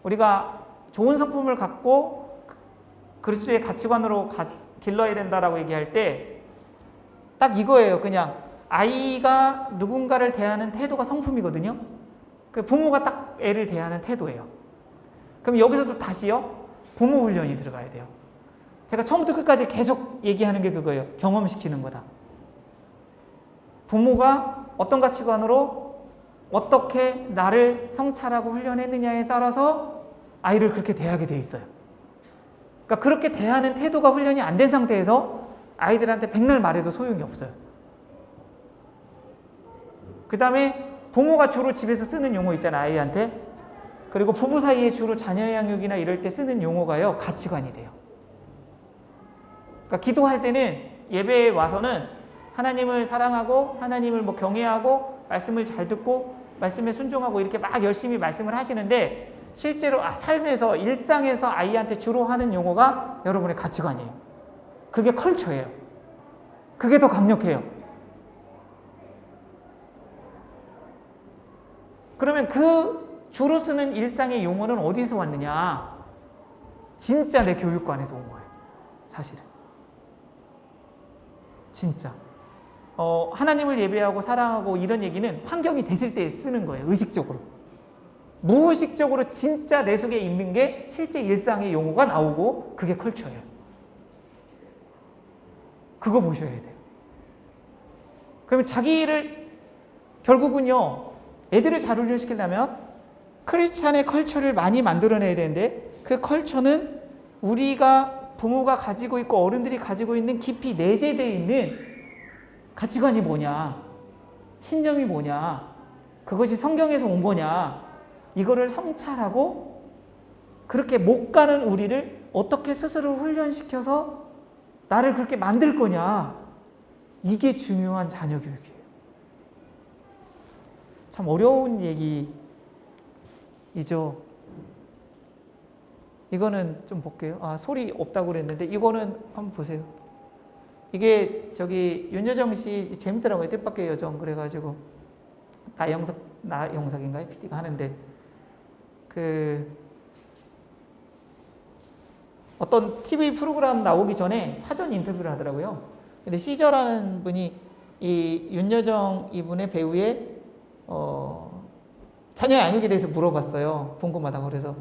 Speaker 1: 우리가 좋은 성품을 갖고 그리스도의 가치관으로 길러야 된다라고 얘기할 때 딱 이거예요. 그냥 아이가 누군가를 대하는 태도가 성품이거든요. 그 부모가 딱 애를 대하는 태도예요. 그럼 여기서도 다시요, 부모 훈련이 들어가야 돼요. 제가 처음부터 끝까지 계속 얘기하는 게 그거예요. 경험시키는 거다. 부모가 어떤 가치관으로 어떻게 나를 성찰하고 훈련했느냐에 따라서 아이를 그렇게 대하게 돼 있어요. 그러니까 그렇게 대하는 태도가 훈련이 안 된 상태에서 아이들한테 백날 말해도 소용이 없어요. 그 다음에 부모가 주로 집에서 쓰는 용어 있잖아요, 아이한테. 그리고 부부 사이에 주로 자녀 양육이나 이럴 때 쓰는 용어가요, 가치관이 돼요. 그러니까 기도할 때는, 예배에 와서는 하나님을 사랑하고 하나님을 뭐 경외하고 말씀을 잘 듣고 말씀에 순종하고 이렇게 막 열심히 말씀을 하시는데, 실제로 삶에서 일상에서 아이한테 주로 하는 용어가 여러분의 가치관이에요. 그게 컬처예요. 그게 더 강력해요. 그러면 그 주로 쓰는 일상의 용어는 어디서 왔느냐? 진짜 내 교육관에서 온 거예요. 사실은. 진짜. 하나님을 예배하고 사랑하고 이런 얘기는 환경이 됐을 때 쓰는 거예요. 의식적으로. 무의식적으로 진짜 내 속에 있는 게 실제 일상의 용어가 나오고, 그게 컬처예요. 그거 보셔야 돼요. 그러면 자기를, 결국은요, 애들을 잘 훈련시키려면 크리스찬의 컬처를 많이 만들어내야 되는데, 그 컬처는 우리가 부모가 가지고 있고 어른들이 가지고 있는 깊이 내재되어 있는 가치관이 뭐냐, 신념이 뭐냐, 그것이 성경에서 온 거냐, 이거를 성찰하고 그렇게 못 가는 우리를 어떻게 스스로 훈련시켜서 나를 그렇게 만들 거냐, 이게 중요한 자녀 교육이에요. 참 어려운 얘기이죠. 이거는 좀 볼게요. 소리 없다고 그랬는데 이거는 한번 보세요. 이게 윤여정 씨 재밌더라고요. 뜻밖의 여정 그래가지고 나영석인가요? PD가 하는데 어떤 TV 프로그램 나오기 전에 사전 인터뷰를 하더라고요. 근데 시저라는 분이 이 윤여정 이분의 배우의 자녀 양육에 대해서 물어봤어요. 궁금하다고. 그래서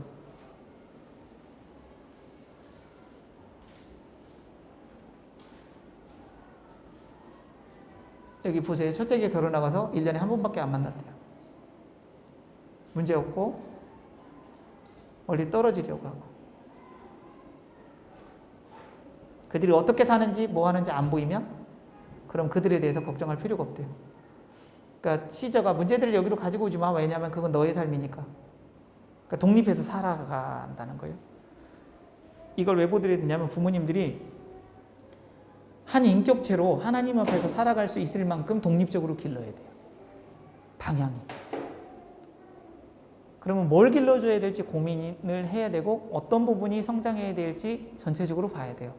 Speaker 1: 여기 보세요. 첫째가 결혼하고서 1년에 한 번밖에 안 만났대요. 문제 없고 멀리 떨어지려고 하고, 그들이 어떻게 사는지 뭐 하는지 안 보이면 그럼 그들에 대해서 걱정할 필요가 없대요. 그러니까 시저가 문제들을 여기로 가지고 오지 마. 왜냐하면 그건 너의 삶이니까. 그러니까 독립해서 살아간다는 거예요. 이걸 왜 보드려야 되냐면, 부모님들이 한 인격체로 하나님 앞에서 살아갈 수 있을 만큼 독립적으로 길러야 돼요. 방향이. 그러면 뭘 길러줘야 될지 고민을 해야 되고, 어떤 부분이 성장해야 될지 전체적으로 봐야 돼요.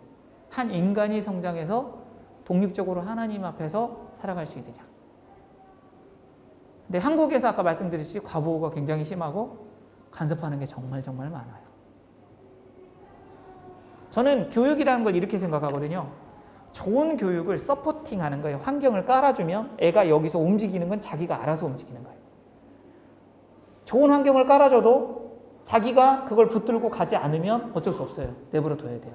Speaker 1: 한 인간이 성장해서 독립적으로 하나님 앞에서 살아갈 수 있느냐. 근데 한국에서 아까 말씀드렸듯이 과부호가 굉장히 심하고 간섭하는 게 정말 많아요. 저는 교육이라는 걸 이렇게 생각하거든요. 좋은 교육을 서포팅하는 거예요. 환경을 깔아주면 애가 여기서 움직이는 건 자기가 알아서 움직이는 거예요. 좋은 환경을 깔아줘도 자기가 그걸 붙들고 가지 않으면 어쩔 수 없어요. 내버려 둬야 돼요.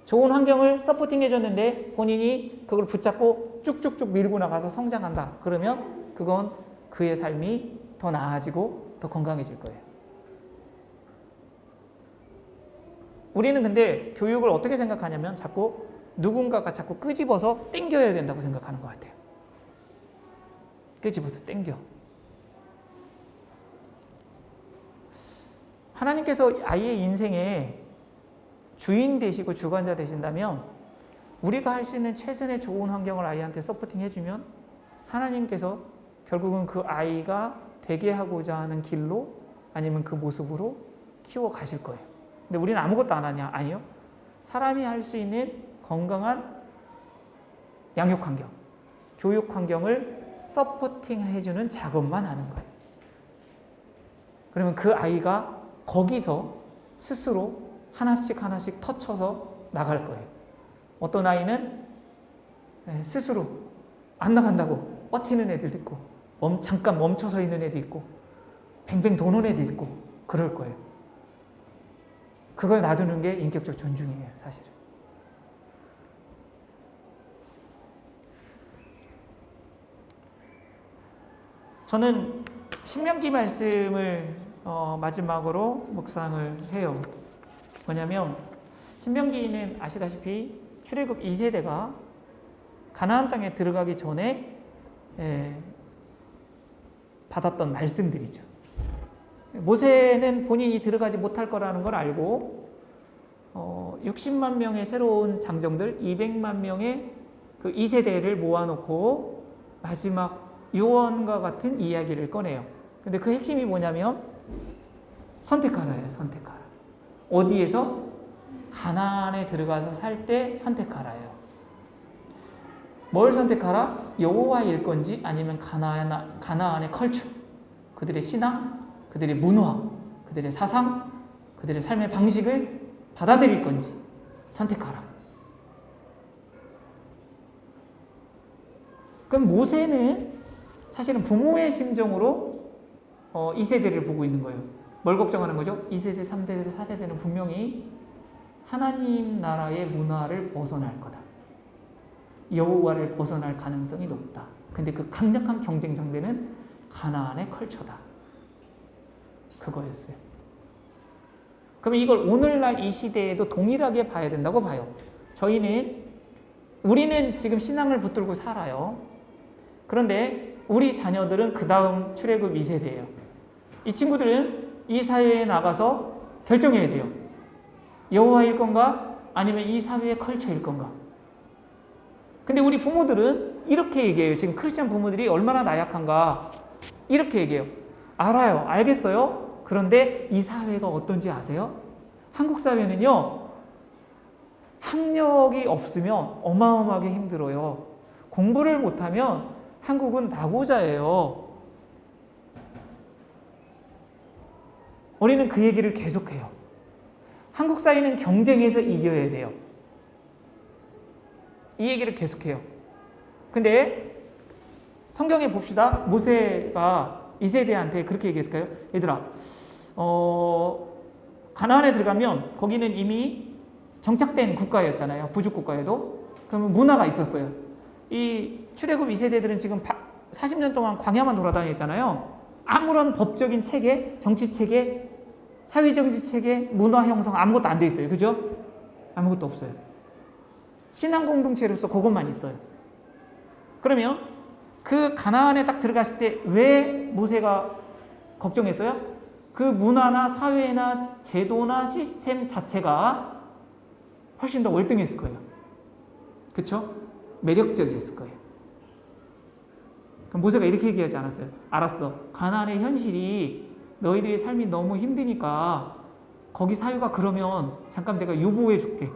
Speaker 1: 좋은 환경을 서포팅해줬는데 본인이 그걸 붙잡고 쭉쭉쭉 밀고 나가서 성장한다. 그러면 그건 그의 삶이 더 나아지고 더 건강해질 거예요. 우리는 근데 교육을 어떻게 생각하냐면, 누군가가 자꾸 끄집어서 땡겨야 된다고 생각하는 것 같아요. 끄집어서 땡겨. 하나님께서 아이의 인생에 주인 되시고 주관자 되신다면, 우리가 할 수 있는 최선의 좋은 환경을 아이한테 서포팅 해주면 하나님께서 결국은 그 아이가 되게 하고자 하는 길로, 아니면 그 모습으로 키워 가실 거예요. 근데 우리는 아무것도 안 하냐? 아니요. 사람이 할 수 있는 건강한 양육 환경, 교육 환경을 서포팅 해주는 작업만 하는 거예요. 그러면 그 아이가 거기서 스스로 하나씩 터쳐서 나갈 거예요. 어떤 아이는 스스로 안 나간다고 버티는 애들도 있고, 잠깐 멈춰서 있는 애도 있고, 뱅뱅 도는 애도 있고, 그럴 거예요. 그걸 놔두는 게 인격적 존중이에요, 사실은. 저는 신명기 말씀을 마지막으로 묵상을 해요. 뭐냐면, 신명기는 아시다시피 출애굽 2세대가 가나안 땅에 들어가기 전에 받았던 말씀들이죠. 모세는 본인이 들어가지 못할 거라는 걸 알고 60만 명의 새로운 장정들, 200만 명의 그 2세대를 모아놓고 마지막 유언과 같은 이야기를 꺼내요. 근데 그 핵심이 뭐냐면 선택하라예요. 선택하라. 어디에서? 가나안에 들어가서 살 때 선택하라예요. 뭘 선택하라? 여호와일 건지 아니면 가나안의 컬처, 그들의 신앙, 그들의 문화, 그들의 사상, 그들의 삶의 방식을 받아들일 건지 선택하라. 그럼 모세는 사실은 부모의 심정으로 이 세대를 보고 있는 거예요. 뭘 걱정하는 거죠? 2세대, 3세대, 4세대는 분명히 하나님 나라의 문화를 벗어날 거다. 여호와를 벗어날 가능성이 높다. 근데 그 강력한 경쟁 상대는 가나안의 컬처다. 그거였어요. 그러면 이걸 오늘날 이 시대에도 동일하게 봐야 된다고 봐요. 우리는 지금 신앙을 붙들고 살아요. 그런데 우리 자녀들은 그 다음 출애굽 2세대예요. 이 친구들은 이 사회에 나가서 결정해야 돼요. 여호와일 건가? 아니면 이 사회의 컬처일 건가? 근데 우리 부모들은 이렇게 얘기해요. 지금 크리스찬 부모들이 얼마나 나약한가? 이렇게 얘기해요. 알아요. 알겠어요. 그런데 이 사회가 어떤지 아세요? 한국 사회는요, 학력이 없으면 어마어마하게 힘들어요. 공부를 못하면 한국은 낙오자예요. 우리는 그 얘기를 계속해요. 한국 사회는 경쟁에서 이겨야 돼요. 이 얘기를 계속해요. 근데 성경에 봅시다. 모세가 이 세대한테 그렇게 얘기했을까요? 얘들아, 가나안에 들어가면 거기는 이미 정착된 국가였잖아요. 부족 국가에도. 그러면 문화가 있었어요. 이 출애굽 2세대들은 지금 40년 동안 광야만 돌아다녔잖아요. 아무런 법적인 체계, 정치 체계, 사회정치 체계, 문화 형성 아무것도 안 돼 있어요. 그죠? 아무것도 없어요. 신앙 공동체로서 그것만 있어요. 그러면 그 가나안에 딱 들어갔을 때 왜 모세가 걱정했어요? 그 문화나 사회나 제도나 시스템 자체가 훨씬 더 월등했을 거예요. 그렇죠? 매력적이었을 거예요. 그럼 모세가 이렇게 얘기하지 않았어요? 알았어. 가나안의 현실이 너희들의 삶이 너무 힘드니까 거기 사유가 그러면 잠깐 내가 유보해 줄게.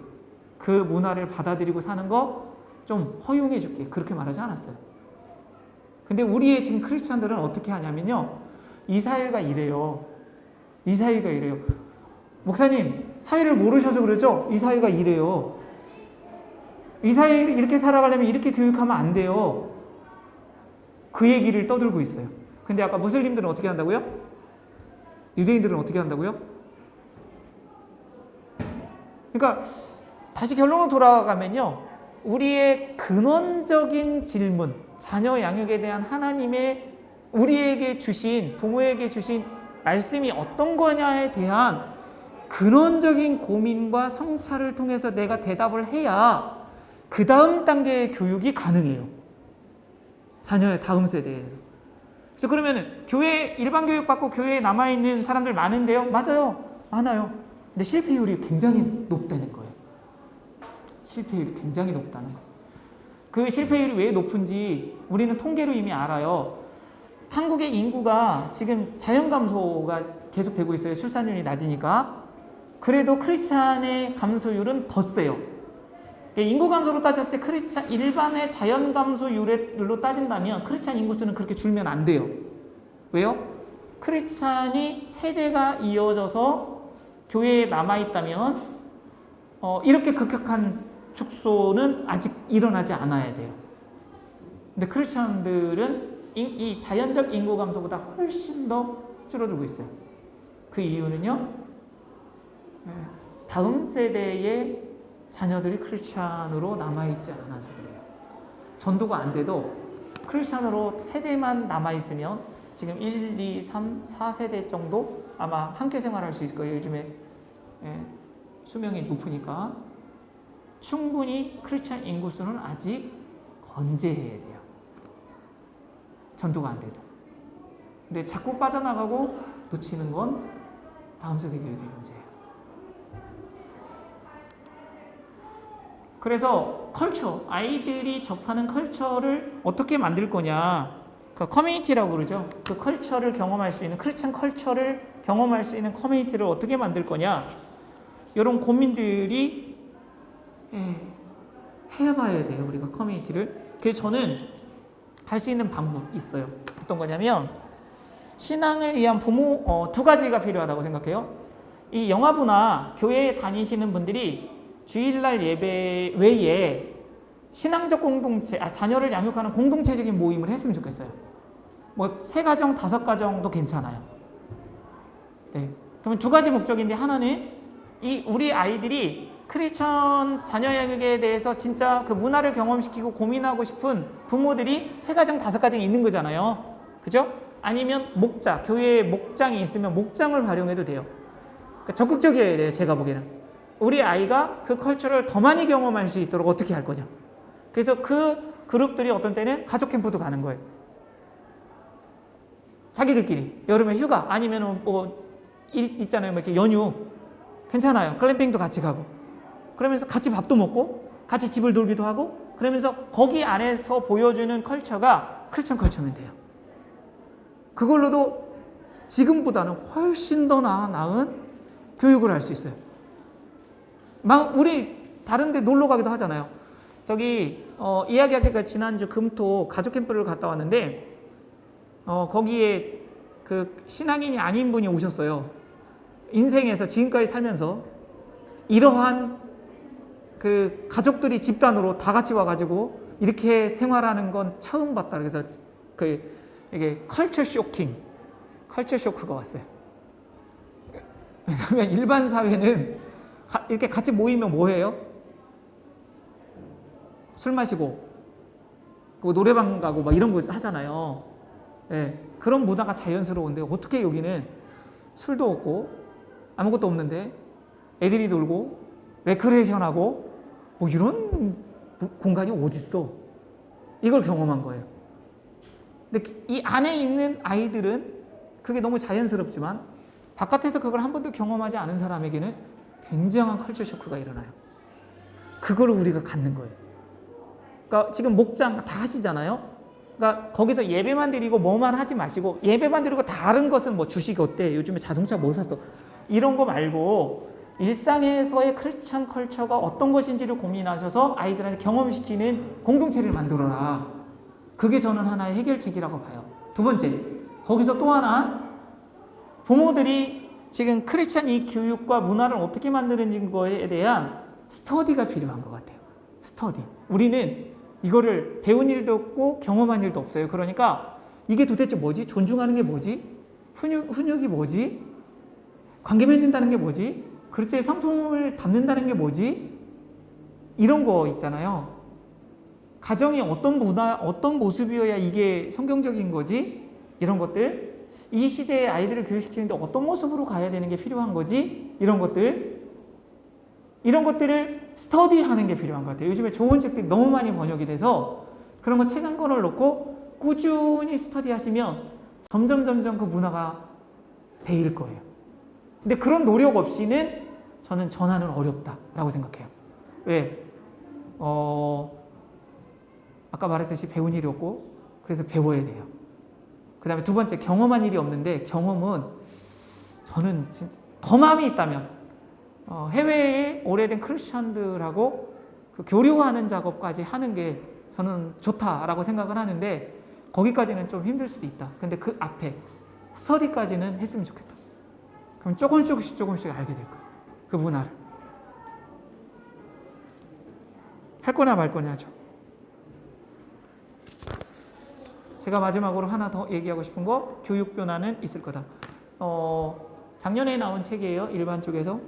Speaker 1: 그 문화를 받아들이고 사는 거 좀 허용해 줄게. 그렇게 말하지 않았어요. 근데 우리의 지금 크리스찬들은 어떻게 하냐면요. 이 사회가 이래요. 이 사회가 이래요. 목사님, 사회를 모르셔서 그러죠? 이 사회가 이래요. 이 사회를 이렇게 살아가려면 이렇게 교육하면 안 돼요. 그 얘기를 떠들고 있어요. 근데 아까 무슬림들은 어떻게 한다고요? 유대인들은 어떻게 한다고요? 그러니까 다시 결론으로 돌아가면요. 우리의 근원적인 질문, 자녀 양육에 대한 하나님의 우리에게 주신, 부모에게 주신 말씀이 어떤 거냐에 대한 근원적인 고민과 성찰을 통해서 내가 대답을 해야 그 다음 단계의 교육이 가능해요. 자녀의 다음 세대에서. 그래서 그러면 교회 일반 교육 받고 교회에 남아있는 사람들 많은데요? 맞아요. 많아요. 근데 실패율이 굉장히 높다는 거예요. 실패율이 굉장히 높다는 거예요. 그 실패율이 왜 높은지 우리는 통계로 이미 알아요. 한국의 인구가 지금 자연 감소가 계속되고 있어요. 출산율이 낮으니까. 그래도 크리스찬의 감소율은 더 세요. 인구 감소로 따졌을 때 크리스찬 일반의 자연 감소율로 따진다면 크리스찬 인구수는 그렇게 줄면 안 돼요. 왜요? 크리스찬이 세대가 이어져서 교회에 남아있다면 이렇게 급격한 축소는 아직 일어나지 않아야 돼요. 근데 크리스찬들은 이 자연적 인구 감소보다 훨씬 더 줄어들고 있어요. 그 이유는요, 다음 세대의 자녀들이 크리스찬으로 남아있지 않아서 그래요. 전도가 안 돼도 크리스찬으로 세대만 남아있으면 지금 1, 2, 3, 4세대 정도 아마 함께 생활할 수 있을 거예요. 요즘에 수명이 높으니까. 충분히 크리스찬 인구수는 아직 건재해야 돼요. 전도가 안 돼도. 근데 자꾸 빠져나가고 놓치는 건 다음 세대 교육의 문제예요. 그래서 컬처, 아이들이 접하는 컬처를 어떻게 만들 거냐. 그 커뮤니티라고 그러죠. 그 컬처를 경험할 수 있는, 크리스찬 컬처를 경험할 수 있는 커뮤니티를 어떻게 만들 거냐. 이런 고민들이 해봐야 돼요. 우리가 커뮤니티를. 그래서 저는 할 수 있는 방법이 있어요. 어떤 거냐면 신앙을 위한 부모 두 가지가 필요하다고 생각해요. 이 영화부나 교회에 다니시는 분들이 주일날 예배 외에 신앙적 공동체, 자녀를 양육하는 공동체적인 모임을 했으면 좋겠어요. 뭐 3가정, 5가정도 괜찮아요. 네. 그러면 두 가지 목적인데, 하나는 이 우리 아이들이 크리스천 자녀 양육에 대해서 진짜 그 문화를 경험시키고 고민하고 싶은 부모들이 3가정, 5가정이 있는 거잖아요. 그죠? 아니면 목자, 교회에 목장이 있으면 목장을 활용해도 돼요. 그러니까 적극적이어야 돼요, 제가 보기에는. 우리 아이가 그 컬처를 더 많이 경험할 수 있도록 어떻게 할 거냐. 그래서 그 그룹들이 어떤 때는 가족 캠프도 가는 거예요. 자기들끼리 여름에 휴가 아니면 뭐 있잖아요, 뭐 이렇게 연휴 괜찮아요. 글램핑도 같이 가고 그러면서 같이 밥도 먹고 같이 집을 돌기도 하고 그러면서 거기 안에서 보여주는 컬처가 크리스천 컬처면 돼요. 그걸로도 지금보다는 훨씬 더 나은 교육을 할 수 있어요. 막 우리 다른 데 놀러 가기도 하잖아요. 저기 이야기하기가 지난주 금토 가족 캠프를 갔다 왔는데 거기에 그 신앙인이 아닌 분이 오셨어요. 인생에서 지금까지 살면서 이러한 그 가족들이 집단으로 다 같이 와가지고 이렇게 생활하는 건 처음 봤다. 그래서 이게 컬처 쇼크가 왔어요. 왜냐하면 일반 사회는 이렇게 같이 모이면 뭐 해요? 술 마시고 노래방 가고 막 이런 거 하잖아요. 네, 그런 문화가 자연스러운데 어떻게 여기는 술도 없고 아무것도 없는데 애들이 놀고 레크레이션하고 뭐 이런 공간이 어딨어? 이걸 경험한 거예요. 근데 이 안에 있는 아이들은 그게 너무 자연스럽지만 바깥에서 그걸 한 번도 경험하지 않은 사람에게는 굉장한 컬처 쇼크가 일어나요. 그걸 우리가 갖는 거예요. 그러니까 지금 목장 다 하시잖아요. 그러니까 거기서 예배만 드리고 뭐만 하지 마시고 예배만 드리고 다른 것은 뭐 주식 어때? 요즘에 자동차 뭐 샀어? 이런 거 말고 일상에서의 크리스천 컬처가 어떤 것인지를 고민하셔서 아이들한테 경험시키는 공동체를 만들어라. 그게 저는 하나의 해결책이라고 봐요. 두 번째, 거기서 또 하나 부모들이 지금 크리스천 이 교육과 문화를 어떻게 만드는 거에 대한 스터디가 필요한 것 같아요. 스터디. 우리는 이거를 배운 일도 없고 경험한 일도 없어요. 그러니까 이게 도대체 뭐지? 존중하는 게 뭐지? 훈육이 뭐지? 관계 맺는다는 게 뭐지? 그리스도의 성품을 담는다는 게 뭐지? 이런 거 있잖아요. 가정이 어떤 문화, 어떤 모습이어야 이게 성경적인 거지? 이런 것들. 이 시대의 아이들을 교육시키는데 어떤 모습으로 가야 되는 게 필요한 거지? 이런 것들을 스터디하는 게 필요한 것 같아요. 요즘에 좋은 책들이 너무 많이 번역이 돼서 그런 거 책 한 권을 놓고 꾸준히 스터디하시면 점점 그 문화가 배일 거예요. 근데 그런 노력 없이는 저는 전환은 어렵다라고 생각해요. 왜? 아까 말했듯이 배운 일이 없고 그래서 배워야 돼요. 그 다음에 두 번째, 경험한 일이 없는데 경험은 저는 진짜 더 마음이 있다면 해외에 오래된 크리스천들하고 그 교류하는 작업까지 하는 게 저는 좋다라고 생각을 하는데 거기까지는 좀 힘들 수도 있다. 근데 그 앞에 스터디까지는 했으면 좋겠다. 그럼 조금씩 알게 될 거예요. 그 문화를. 할 거냐 말 거냐죠. 제가 마지막으로 하나 더 얘기하고 싶은 거, 교육 변화는 있을 거다. 작년에 나온 책이에요. 일반 쪽에서.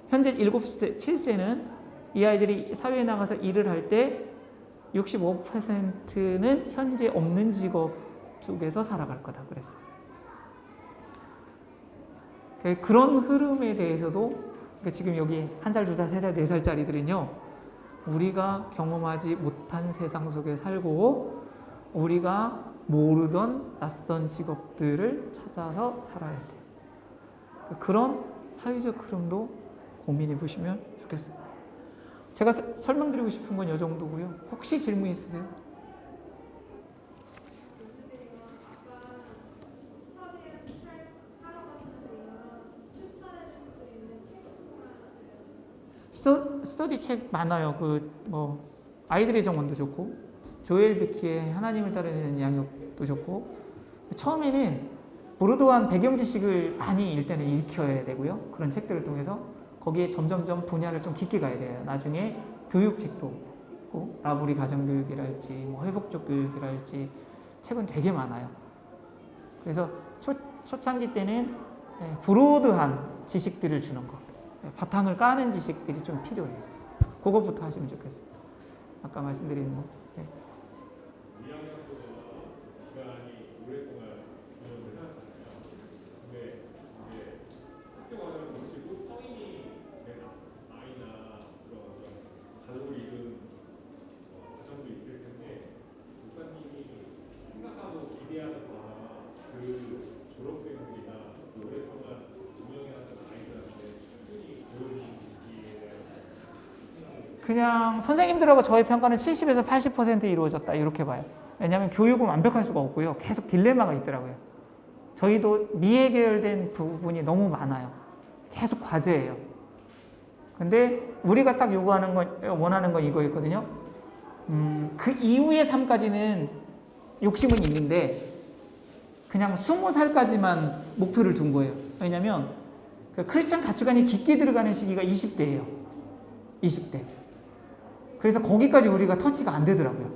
Speaker 1: 현재 7세, 7세는 이 아이들이 사회에 나가서 일을 할 때 65%는 현재 없는 직업 속에서 살아갈 거다 그랬어요. 그런 흐름에 대해서도 지금 여기 1살, 2살, 3살, 4살짜리들은요 우리가 경험하지 못한 세상 속에 살고 우리가 모르던 낯선 직업들을 찾아서 살아야 돼요. 그런 사회적 흐름도 고민해 보시면 좋겠어요. 제가 설명드리고 싶은 건 이 정도고요. 혹시 질문 있으세요? 스터디 책 많아요. 아이들의 정원도 좋고, 조엘 비키의 하나님을 따르는 양육도 좋고, 처음에는 브로드한 배경 지식을 많이 일단은 익혀야 되고요. 그런 책들을 통해서 거기에 점점점 분야를 좀 깊게 가야 돼요. 나중에 교육책도 있고, 라브리 가정교육이랄지, 회복적 교육이랄지 책은 되게 많아요. 그래서 초창기 때는 브로드한 지식들을 주는 거. 바탕을 까는 지식들이 좀 필요해요. 그거부터 하시면 좋겠어요. 아까 말씀드린 뭐. 네. 그냥 선생님들하고 저의 평가는 70에서 80% 이루어졌다 이렇게 봐요. 왜냐하면 교육은 완벽할 수가 없고요. 계속 딜레마가 있더라고요. 저희도 미해결된 부분이 너무 많아요. 계속 과제예요. 근데 우리가 딱 요구하는 건, 원하는 건 이거였거든요. 그 이후의 삶까지는 욕심은 있는데 그냥 20살까지만 목표를 둔 거예요. 왜냐하면 그 크리스천 가치관이 깊게 들어가는 시기가 20대예요. 20대. 그래서 거기까지 우리가 터치가 안 되더라고요.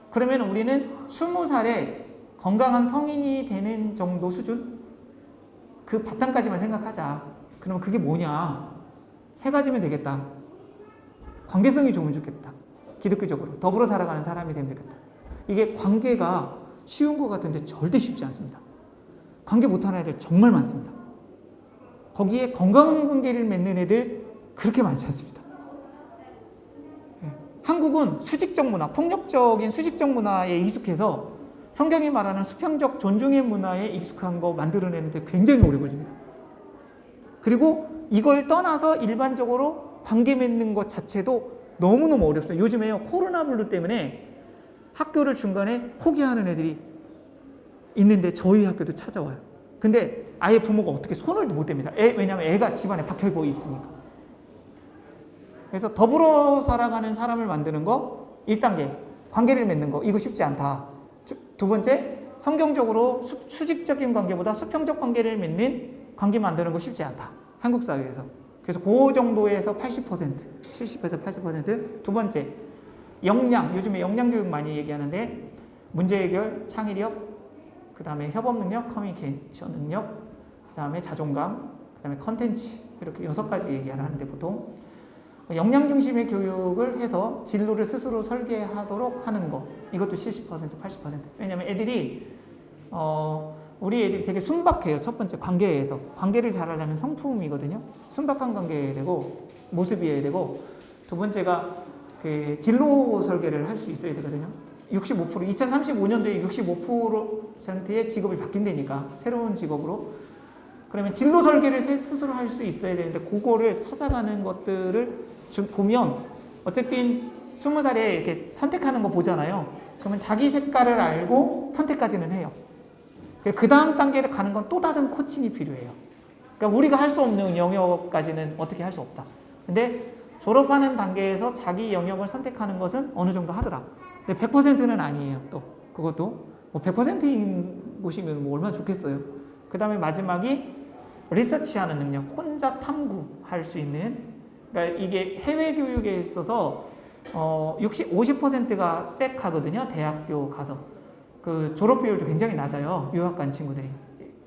Speaker 1: 그러면 우리는 20살에 건강한 성인이 되는 정도 수준? 그 바탕까지만 생각하자. 그러면 그게 뭐냐? 3가지면 되겠다. 관계성이 좋으면 좋겠다. 기독교적으로. 더불어 살아가는 사람이 되면 좋겠다. 이게 관계가 쉬운 것 같은데 절대 쉽지 않습니다. 관계 못하는 애들 정말 많습니다. 거기에 건강한 관계를 맺는 애들 그렇게 많지 않습니다. 한국은 수직적 문화, 폭력적인 수직적 문화에 익숙해서 성경이 말하는 수평적 존중의 문화에 익숙한 거 만들어내는데 굉장히 오래 걸립니다. 그리고 이걸 떠나서 일반적으로 관계 맺는 것 자체도 너무너무 어렵습니다. 요즘에요, 코로나 블루 때문에 학교를 중간에 포기하는 애들이 있는데 저희 학교도 찾아와요. 근데 아예 부모가 어떻게 손을 못 댑니다. 왜냐하면 애가 집안에 박혀 있으니까. 그래서 더불어 살아가는 사람을 만드는 거 1단계, 관계를 맺는 거 이거 쉽지 않다. 2번째, 성경적으로 수직적인 관계보다 수평적 관계를 맺는 관계 만드는 거 쉽지 않다. 한국 사회에서. 그래서 그 정도에서 80%, 70에서 80%. 2번째, 역량. 요즘에 역량교육 많이 얘기하는데 문제 해결, 창의력, 그 다음에 협업 능력, 커뮤니케이션 능력, 그 다음에 자존감, 그 다음에 컨텐츠 이렇게 6가지 얘기하는데 보통 역량 중심의 교육을 해서 진로를 스스로 설계하도록 하는 거 이것도 70%, 80%. 왜냐하면 애들이 우리 애들이 되게 순박해요. 첫 번째 관계에서 관계를 잘하려면 성품이거든요. 순박한 관계여야 되고 모습이어야 되고 2번째가 그 진로 설계를 할 수 있어야 되거든요. 65% 2035년도에 65%의 직업이 바뀐다니까 새로운 직업으로. 그러면 진로 설계를 스스로 할 수 있어야 되는데 그거를 찾아가는 것들을 보면 어쨌든 20살에 이렇게 선택하는 거 보잖아요. 그러면 자기 색깔을 알고 선택까지는 해요. 그 다음 단계를 가는 건 또 다른 코칭이 필요해요. 그러니까 우리가 할 수 없는 영역까지는 어떻게 할 수 없다. 근데 졸업하는 단계에서 자기 영역을 선택하는 것은 어느 정도 하더라. 근데 100%는 아니에요. 또 그것도 뭐 100%인 곳이면 뭐 얼마나 좋겠어요. 그 다음에 마지막이 리서치하는 능력, 혼자 탐구할 수 있는. 그러니까 이게 해외 교육에 있어서 50%가 백하거든요. 대학교 가서 그 졸업 비율도 굉장히 낮아요. 유학 간 친구들이.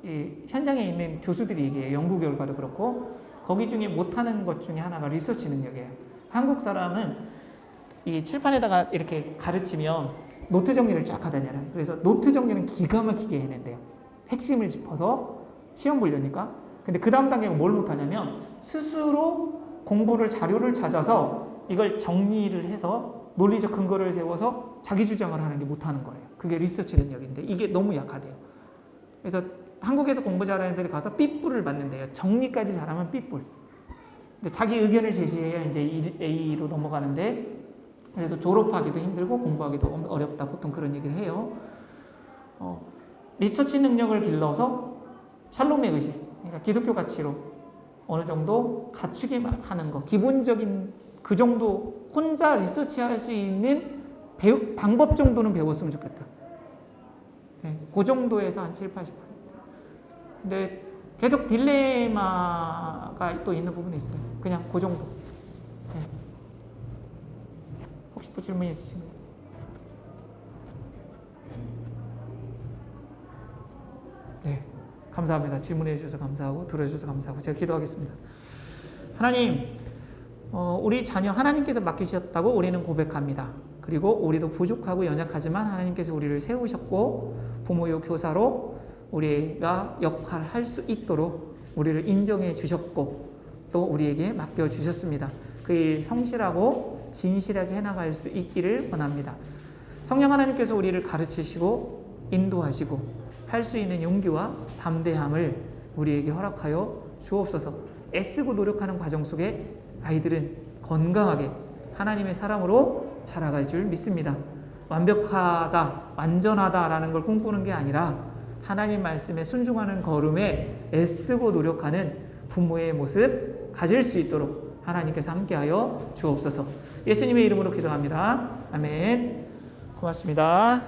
Speaker 1: 이 현장에 있는 교수들이 얘기해요. 연구 결과도 그렇고 거기 중에 못하는 것 중에 하나가 리서치 능력이에요. 한국 사람은 이 칠판에다가 이렇게 가르치면 노트 정리를 쫙 하잖아요. 그래서 노트 정리는 기가 막히게 해낸대요. 핵심을 짚어서 시험 보려니까. 근데 그 다음 단계가 뭘 못하냐면 스스로 공부를 자료를 찾아서 이걸 정리를 해서 논리적 근거를 세워서 자기 주장을 하는 게 못하는 거예요. 그게 리서치 능력인데 이게 너무 약하대요. 그래서 한국에서 공부 잘하는 애들이 가서 B뿔을 받는데요. 정리까지 잘하면 B뿔. 근데 자기 의견을 제시해야 이제 A로 넘어가는데 그래서 졸업하기도 힘들고 공부하기도 어렵다. 보통 그런 얘기를 해요. 리서치 능력을 길러서 샬롬의 의식, 그러니까 기독교 가치로 어느 정도 갖추게 하는 거, 기본적인 그 정도 혼자 리서치할 수 있는 방법 정도는 배웠으면 좋겠다. 네, 그 정도에서 한 7, 80%. 근데 계속 딜레마가 또 있는 부분이 있어요. 그냥 그 정도. 네. 혹시 또 질문 있으신가요? 네, 감사합니다. 질문해 주셔서 감사하고 들어주셔서 감사하고 제가 기도하겠습니다. 하나님, 우리 자녀 하나님께서 맡기셨다고 우리는 고백합니다. 그리고 우리도 부족하고 연약하지만 하나님께서 우리를 세우셨고 부모요 교사로 우리가 역할할 수 있도록 우리를 인정해 주셨고 또 우리에게 맡겨 주셨습니다. 그 일 성실하고 진실하게 해나갈 수 있기를 원합니다. 성령 하나님께서 우리를 가르치시고 인도하시고 할 수 있는 용기와 담대함을 우리에게 허락하여 주옵소서. 애쓰고 노력하는 과정 속에 아이들은 건강하게 하나님의 사람으로 자라갈 줄 믿습니다. 완벽하다, 완전하다라는 걸 꿈꾸는 게 아니라 하나님 말씀에 순종하는 걸음에 애쓰고 노력하는 부모의 모습 가질 수 있도록 하나님께서 함께하여 주옵소서. 예수님의 이름으로 기도합니다. 아멘. 고맙습니다.